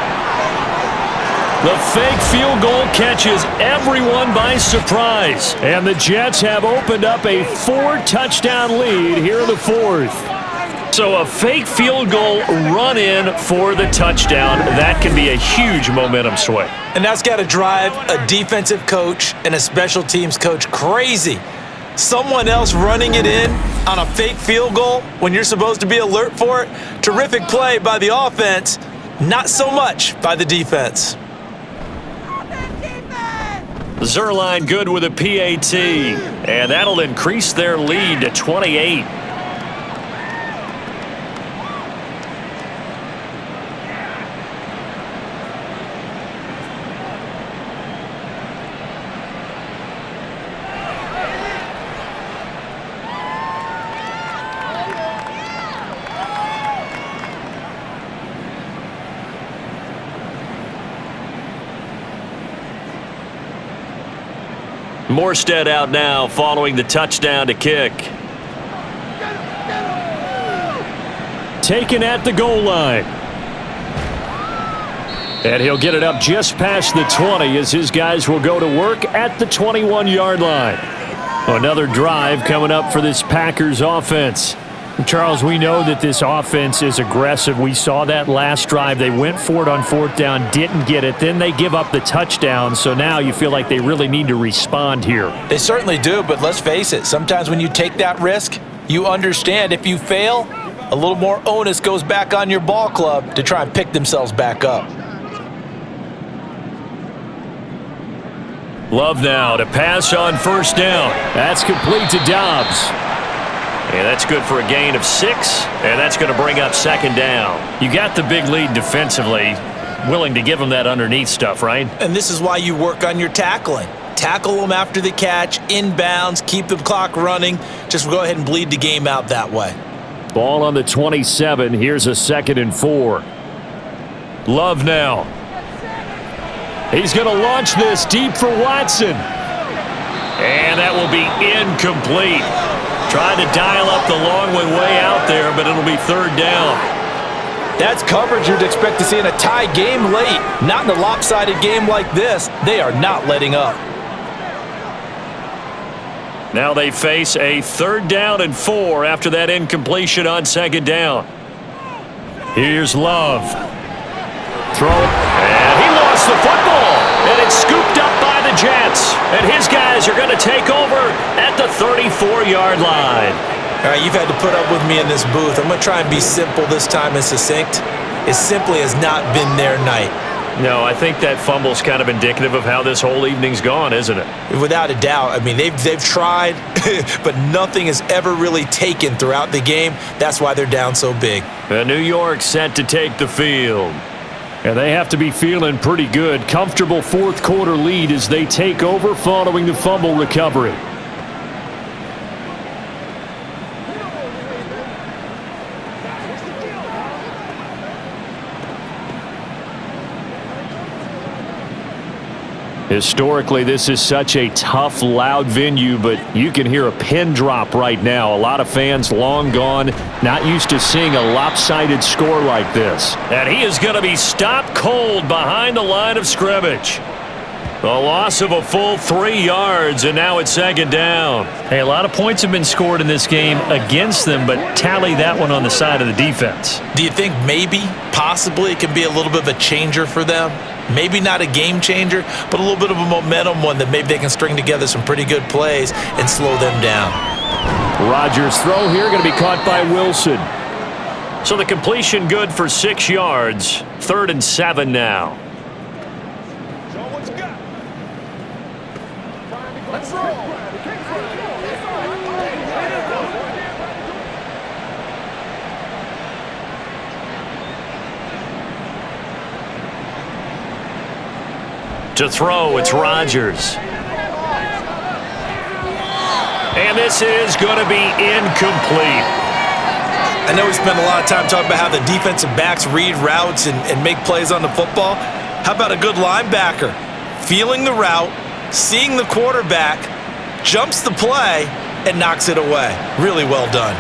The fake field goal catches everyone by surprise. And the Jets have opened up a 4-touchdown lead here in the 4th. So a fake field goal run in for the touchdown. That can be a huge momentum swing. And that's got to drive a defensive coach and a special teams coach crazy. Someone else running it in on a fake field goal when you're supposed to be alert for it. Terrific play by the offense, not so much by the defense. Zuerlein good with a PAT, and that'll increase their lead to 28. Morstead out now following the touchdown to kick. Taken at the goal line. And he'll get it up just past the 20 as his guys will go to work at the 21-yard line. Another drive coming up for this Packers offense. Charles, we know that this offense is aggressive. We saw that last drive. They went for it on 4th down, didn't get it. Then they give up the touchdown. So now you feel like they really need to respond here. They certainly do, but let's face it. Sometimes when you take that risk, you understand if you fail, a little more onus goes back on your ball club to try and pick themselves back up. Love now to pass on 1st down. That's complete to Dobbs. And that's good for a gain of 6, and that's going to bring up 2nd down. You got the big lead defensively, willing to give them that underneath stuff, right? And this is why you work on your tackling. Tackle them after the catch, inbounds, keep the clock running. Just go ahead and bleed the game out that way. Ball on the 27. Here's a 2nd and 4. Love now. He's going to launch this deep for Watson. And that will be incomplete. Trying to dial up the long one way out there, but it'll be 3rd down. That's coverage you'd expect to see in a tie game late. Not in a lopsided game like this. They are not letting up. Now they face a 3rd down and 4 after that incompletion on 2nd down. Here's Love. Throw. And he lost the football. And it's scooped up by the Jets. And his guys are going to take over at the 34-yard line. All right, you've had to put up with me in this booth. I'm going to try and be simple this time and succinct. It simply has not been their night. No, I think that fumble's kind of indicative of how this whole evening's gone, isn't it? Without a doubt. I mean, they've tried, but nothing has ever really taken throughout the game. That's why they're down so big. And New York set to take the field. And they have to be feeling pretty good. Comfortable 4th quarter lead as they take over following the fumble recovery. Historically, this is such a tough, loud venue, but you can hear a pin drop right now. A lot of fans long gone, not used to seeing a lopsided score like this. And he is going to be stopped cold behind the line of scrimmage. A loss of a full 3 yards, and now it's second down. Hey, a lot of points have been scored in this game against them, but tally that one on the side of the defense. Do you think maybe, possibly, it can be a little bit of a changer for them? Maybe not a game changer, but a little bit of a momentum one that maybe they can string together some pretty good plays and slow them down. Rodgers' throw here going to be caught by Wilson. So the completion good for 6 yards. 3rd and 7 now. To throw, it's Rodgers. And this is going to be incomplete. I know we spend a lot of time talking about how the defensive backs read routes and make plays on the football. How about a good linebacker? Feeling the route, seeing the quarterback, jumps the play, and knocks it away. Really well done.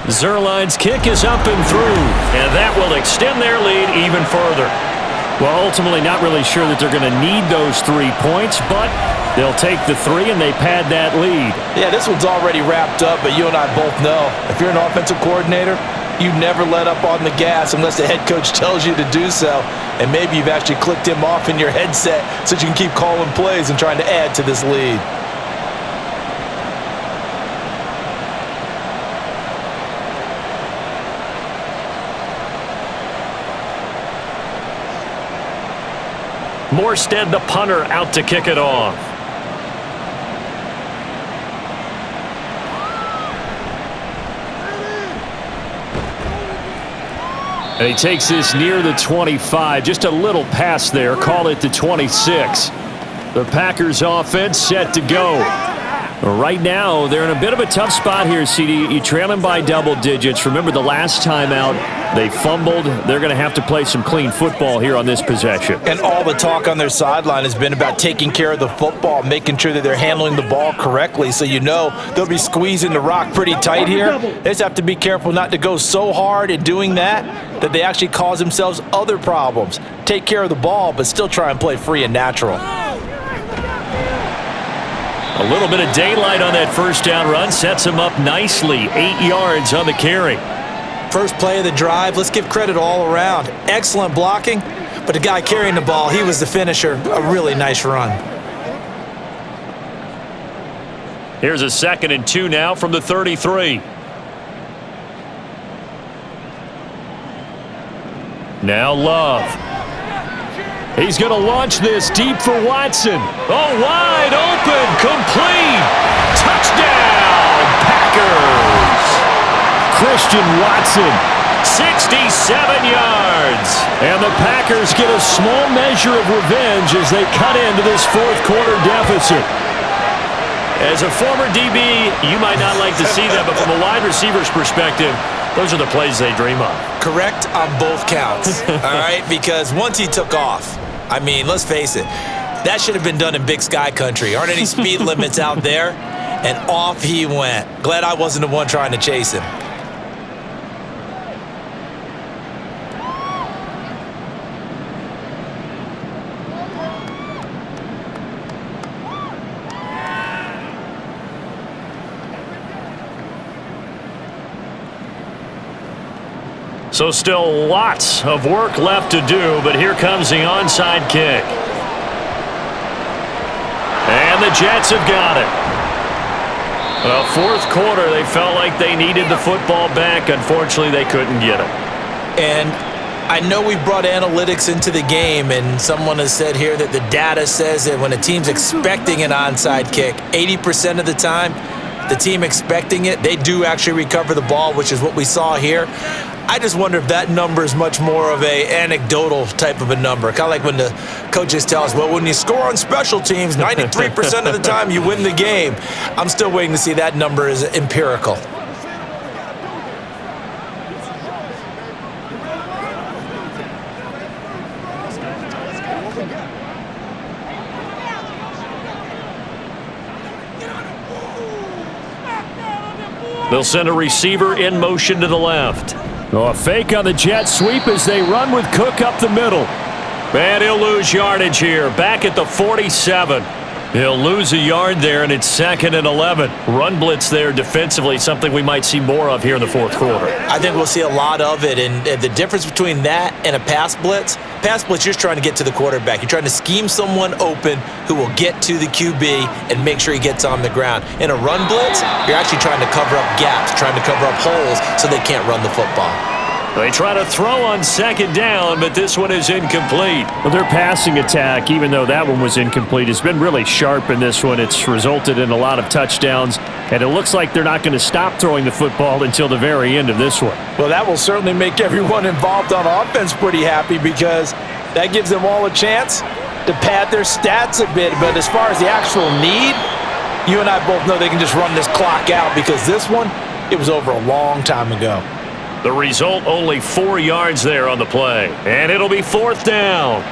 Zuerlein's kick is up and through, and that will extend their lead even further. Well, ultimately not really sure that they're going to need those 3 points, but they'll take the 3 and they pad that lead. Yeah, this one's already wrapped up, but you and I both know if you're an offensive coordinator, you never let up on the gas unless the head coach tells you to do so, and maybe you've actually clicked him off in your headset so you can keep calling plays and trying to add to this lead. Morstead, the punter, out to kick it off. And he takes this near the 25. Just a little pass there. Call it the 26. The Packers offense set to go. Right now, they're in a bit of a tough spot here, CD. You trail them by double digits. Remember the last time out, they fumbled. They're going to have to play some clean football here on this possession. And all the talk on their sideline has been about taking care of the football, making sure that they're handling the ball correctly. So you know they'll be squeezing the rock pretty tight here. They just have to be careful not to go so hard in doing that they actually cause themselves other problems. Take care of the ball, but still try and play free and natural. A little bit of daylight on that first down run sets him up nicely. 8 yards on the carry. First play of the drive, let's give credit all around. Excellent blocking, but the guy carrying the ball, he was the finisher. A really nice run. Here's a 2nd and 2 now from the 33. Now Love. He's going to launch this deep for Watson. Oh, wide open, complete. Touchdown, Packers. Christian Watson. 67 yards. And the Packers get a small measure of revenge as they cut into this 4th quarter deficit. As a former DB, you might not like to see that, but from a wide receiver's perspective, those are the plays they dream of. Correct on both counts, all right? Because once he took off, I mean, let's face it, that should have been done in Big Sky Country. Aren't any speed limits out there? And off he went. Glad I wasn't the one trying to chase him. So still lots of work left to do, but here comes the onside kick. And the Jets have got it. Well, 4th quarter, they felt like they needed the football back. Unfortunately, they couldn't get it. And I know we've brought analytics into the game, and someone has said here that the data says that when a team's expecting an onside kick, 80% of the time, the team expecting it, they do actually recover the ball, which is what we saw here. I just wonder if that number is much more of a anecdotal type of a number. Kind of like when the coaches tell us, well, when you score on special teams, 93% of the time you win the game. I'm still waiting to see that number is empirical. They'll send a receiver in motion to the left. A fake on the jet sweep as they run with Cook up the middle. And he'll lose yardage here, back at the 47. He'll lose a yard there, and it's 2nd and 11. Run blitz there defensively, something we might see more of here in the fourth quarter. I think we'll see a lot of it, and the difference between that and a pass blitz, you're just trying to get to the quarterback. You're trying to scheme someone open who will get to the QB and make sure he gets on the ground. In a run blitz, you're actually trying to cover up gaps, trying to cover up holes so they can't run the football. They try to throw on 2nd down, but this one is incomplete. Well, their passing attack, even though that one was incomplete, has been really sharp in this one. It's resulted in a lot of touchdowns, and it looks like they're not going to stop throwing the football until the very end of this one. Well, that will certainly make everyone involved on offense pretty happy because that gives them all a chance to pad their stats a bit. But as far as the actual need, you and I both know they can just run this clock out because this one, it was over a long time ago. The result, only 4 yards there on the play. And it'll be 4th down.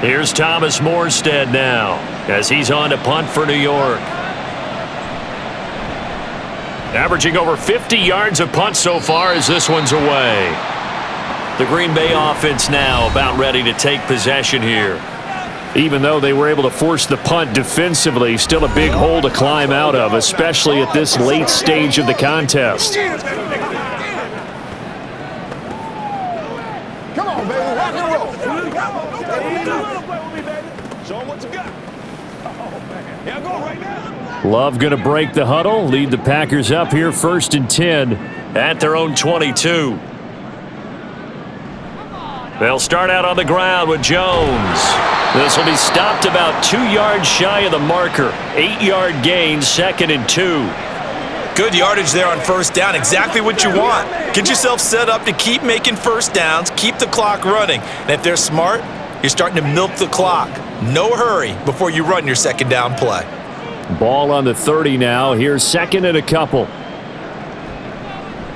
Here's Thomas Morstead now as he's on to punt for New York. Averaging over 50 yards a punt so far as this one's away. The Green Bay offense now about ready to take possession here. Even though they were able to force the punt defensively, still a big hole to climb out of, especially at this late stage of the contest. Come on, baby. Rock and roll. Show them what you got. Oh, man. Yeah, go right now. Love going to break the huddle, lead the Packers up here 1st and 10. At their own 22. They'll start out on the ground with Jones. This will be stopped about 2 yards shy of the marker. 8-yard gain, 2nd and 2. Good yardage there on 1st down. Exactly what you want. Get yourself set up to keep making 1st downs, keep the clock running. And if they're smart, you're starting to milk the clock. No hurry before you run your 2nd down play. Ball on the 30 now. Here's 2nd and a couple.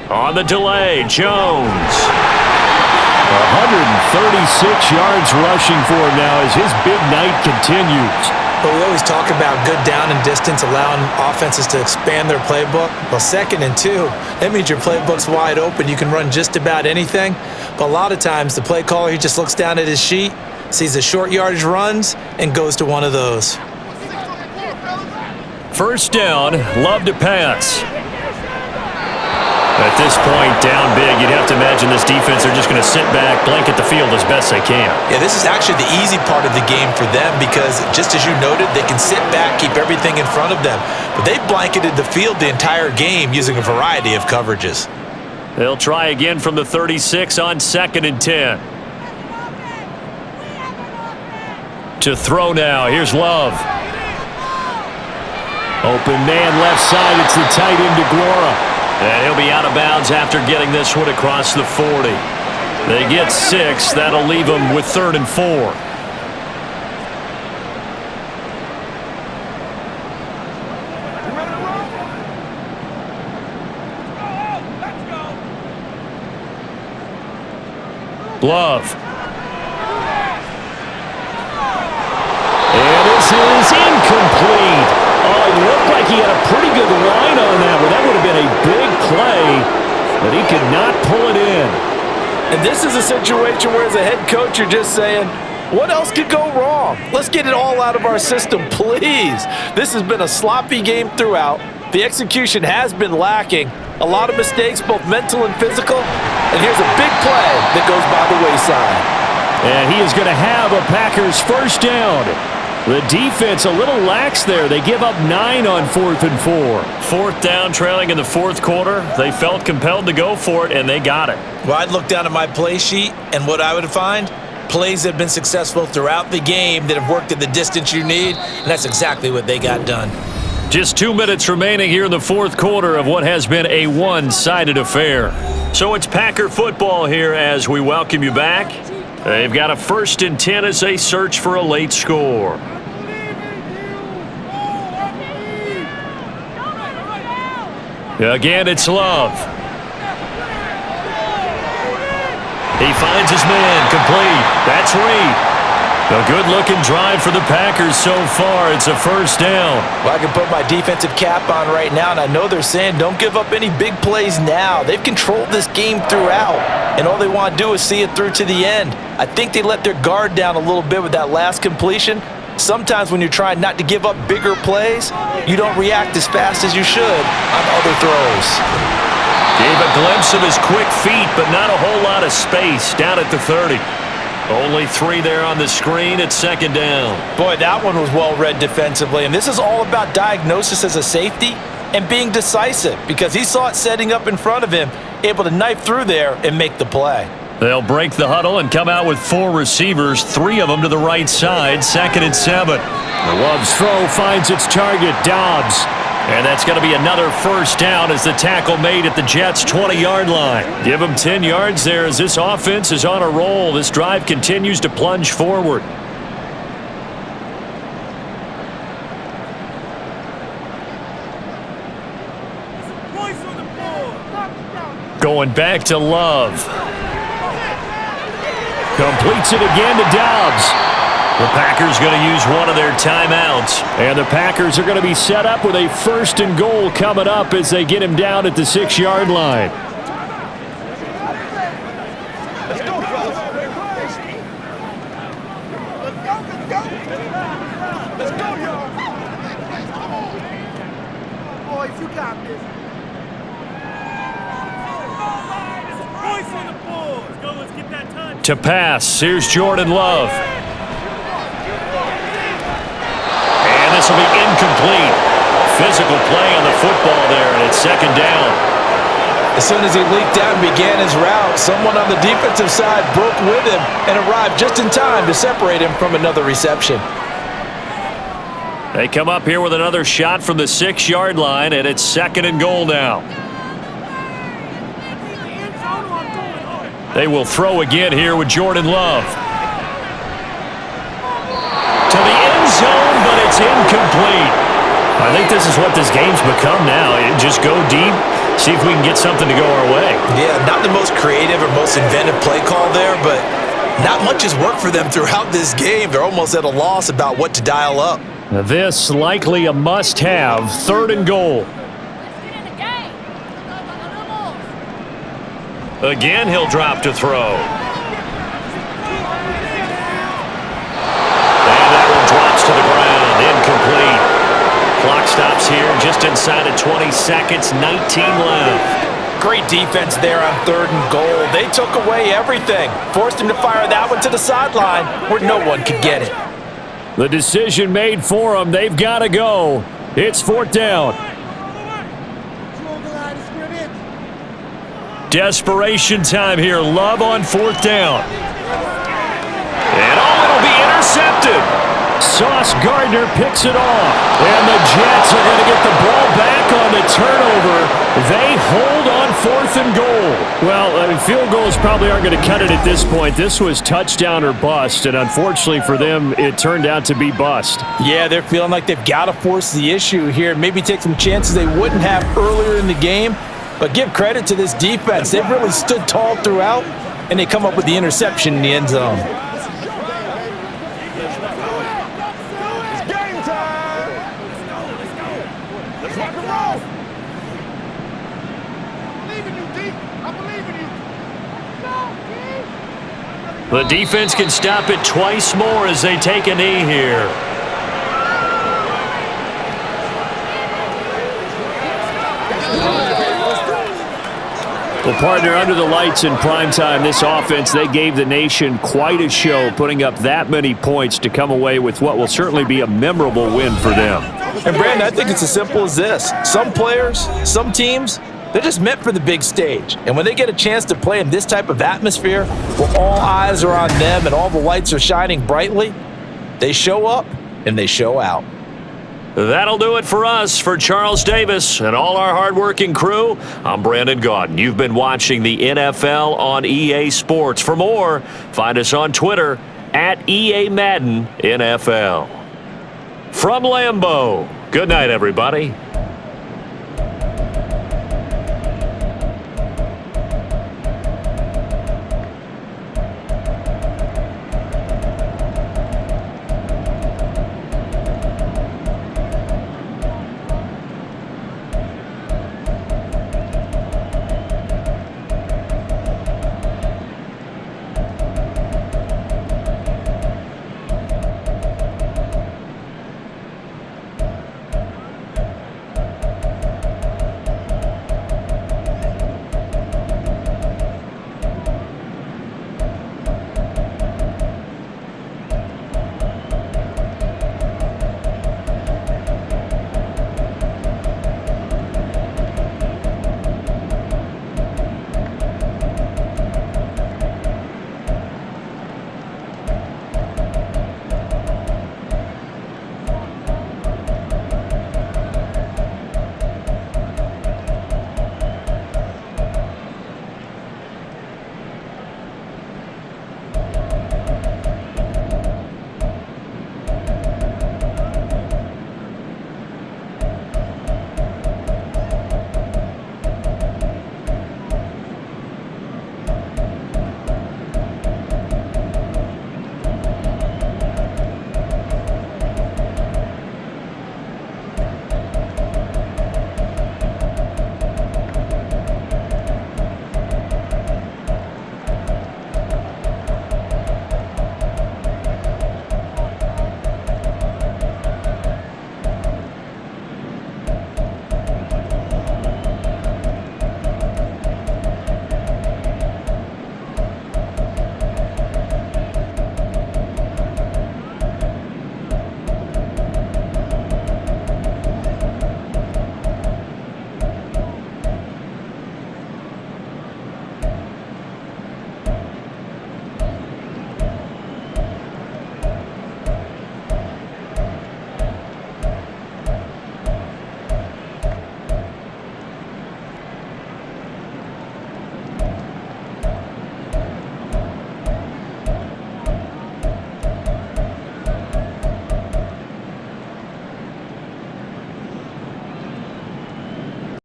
On the delay, Jones. 136 yards rushing for him now as his big night continues. But we always talk about good down and distance, allowing offenses to expand their playbook. Well, 2nd and 2, that means your playbook's wide open. You can run just about anything. But a lot of times, the play caller, he just looks down at his sheet, sees the short yardage runs, and goes to one of those. 1st down, Love to pass. At this point, down big, you'd have to imagine this defense are just going to sit back, blanket the field as best they can. Yeah, this is actually the easy part of the game for them because, just as you noted, they can sit back, keep everything in front of them. But they've blanketed the field the entire game using a variety of coverages. They'll try again from the 36 on 2nd and 10. To throw now, here's Love. Open man left side, it's the tight end DeGuara. And he'll be out of bounds after getting this one across the 40. They get 6. That'll leave them with 3rd and 4. Love. And this is incomplete. Oh, it looked like he had a pretty good line on that one. That would have been a big play, but he could not pull it in. And this is a situation where as a head coach, you're just saying, what else could go wrong? Let's get it all out of our system, please. This has been a sloppy game throughout. The execution has been lacking. A lot of mistakes, both mental and physical. And here's a big play that goes by the wayside. And he is going to have a Packers 1st down. The defense a little lax there. They give up 9 on 4th and 4. 4th down, trailing in the 4th quarter. They felt compelled to go for it, and they got it. Well, I'd look down at my play sheet, and what I would find, plays that have been successful throughout the game that have worked at the distance you need, and that's exactly what they got done. Just 2 minutes remaining here in the 4th quarter of what has been a one-sided affair. So it's Packer football here as we welcome you back. They've got a 1st and 10 as they search for a late score. Again, it's Love. He finds his man, complete. That's Reed. A good-looking drive for the Packers so far. It's a first down. Well, I can put my defensive cap on right now, and I know they're saying don't give up any big plays now. They've controlled this game throughout, and all they want to do is see it through to the end. I think they let their guard down a little bit with that last completion. Sometimes when you're trying not to give up bigger plays, you don't react as fast as you should on other throws. Gave a glimpse of his quick feet, but not a whole lot of space down at the 30. Only 3 there on the screen at second down. Boy, that one was well read defensively, and this is all about diagnosis as a safety and being decisive because he saw it setting up in front of him, able to knife through there and make the play. They'll break the huddle and come out with 4 receivers, 3 of them to the right side, 2nd and 7. The Love's throw finds its target, Dobbs. And that's going to be another first down as the tackle made at the Jets' 20-yard line. Give them 10 yards there as this offense is on a roll. This drive continues to plunge forward. Going back to Love. Completes it again to Dobbs. The Packers going to use one of their timeouts. And the Packers are going to be set up with a 1st and goal coming up as they get him down at the 6-yard line. Let's go, fellas. Let's go, y'all. Boys, you got this. Points on the board. Let's go, let's get that touch. To pass, here's Jordan Love. This will be incomplete. Physical play on the football there, and it's 2nd down. As soon as he leaked out and began his route, someone on the defensive side broke with him and arrived just in time to separate him from another reception. They come up here with another shot from the 6-yard line, and it's 2nd and goal now. They will throw again here with Jordan Love. To the end zone, but it's incomplete. I think this is what this game's become now. Just go deep, see if we can get something to go our way. Yeah, not the most creative or most inventive play call there, but not much has worked for them throughout this game. They're almost at a loss about what to dial up. This likely a must-have, 3rd and goal. Again, he'll drop to throw. Drops to the ground, incomplete. Clock stops here just inside of 20 seconds, 19 left. Great defense there on 3rd and goal. They took away everything. Forced him to fire that one to the sideline where no one could get it. The decision made for them. They've got to go. It's 4th down. Desperation time here. Love on 4th down. And it'll be intercepted. Sauce Gardner picks it off. And the Jets are going to get the ball back on the turnover. They hold on 4th and goal. Well, field goals probably aren't going to cut it at this point. This was touchdown or bust, and unfortunately for them, it turned out to be bust. Yeah, they're feeling like they've got to force the issue here. Maybe take some chances they wouldn't have earlier in the game. But give credit to this defense. They've really stood tall throughout, and they come up with the interception in the end zone. The defense can stop it twice more as they take a knee here. Well, partner, under the lights in primetime, this offense, they gave the nation quite a show, putting up that many points to come away with what will certainly be a memorable win for them. And, Brandon, I think it's as simple as this. Some players, some teams, they're just meant for the big stage. And when they get a chance to play in this type of atmosphere where all eyes are on them and all the lights are shining brightly, they show up and they show out. That'll do it for us. For Charles Davis and all our hardworking crew, I'm Brandon Gaudin. You've been watching the NFL on EA Sports. For more, find us on Twitter at EA Madden NFL. From Lambeau, good night, everybody.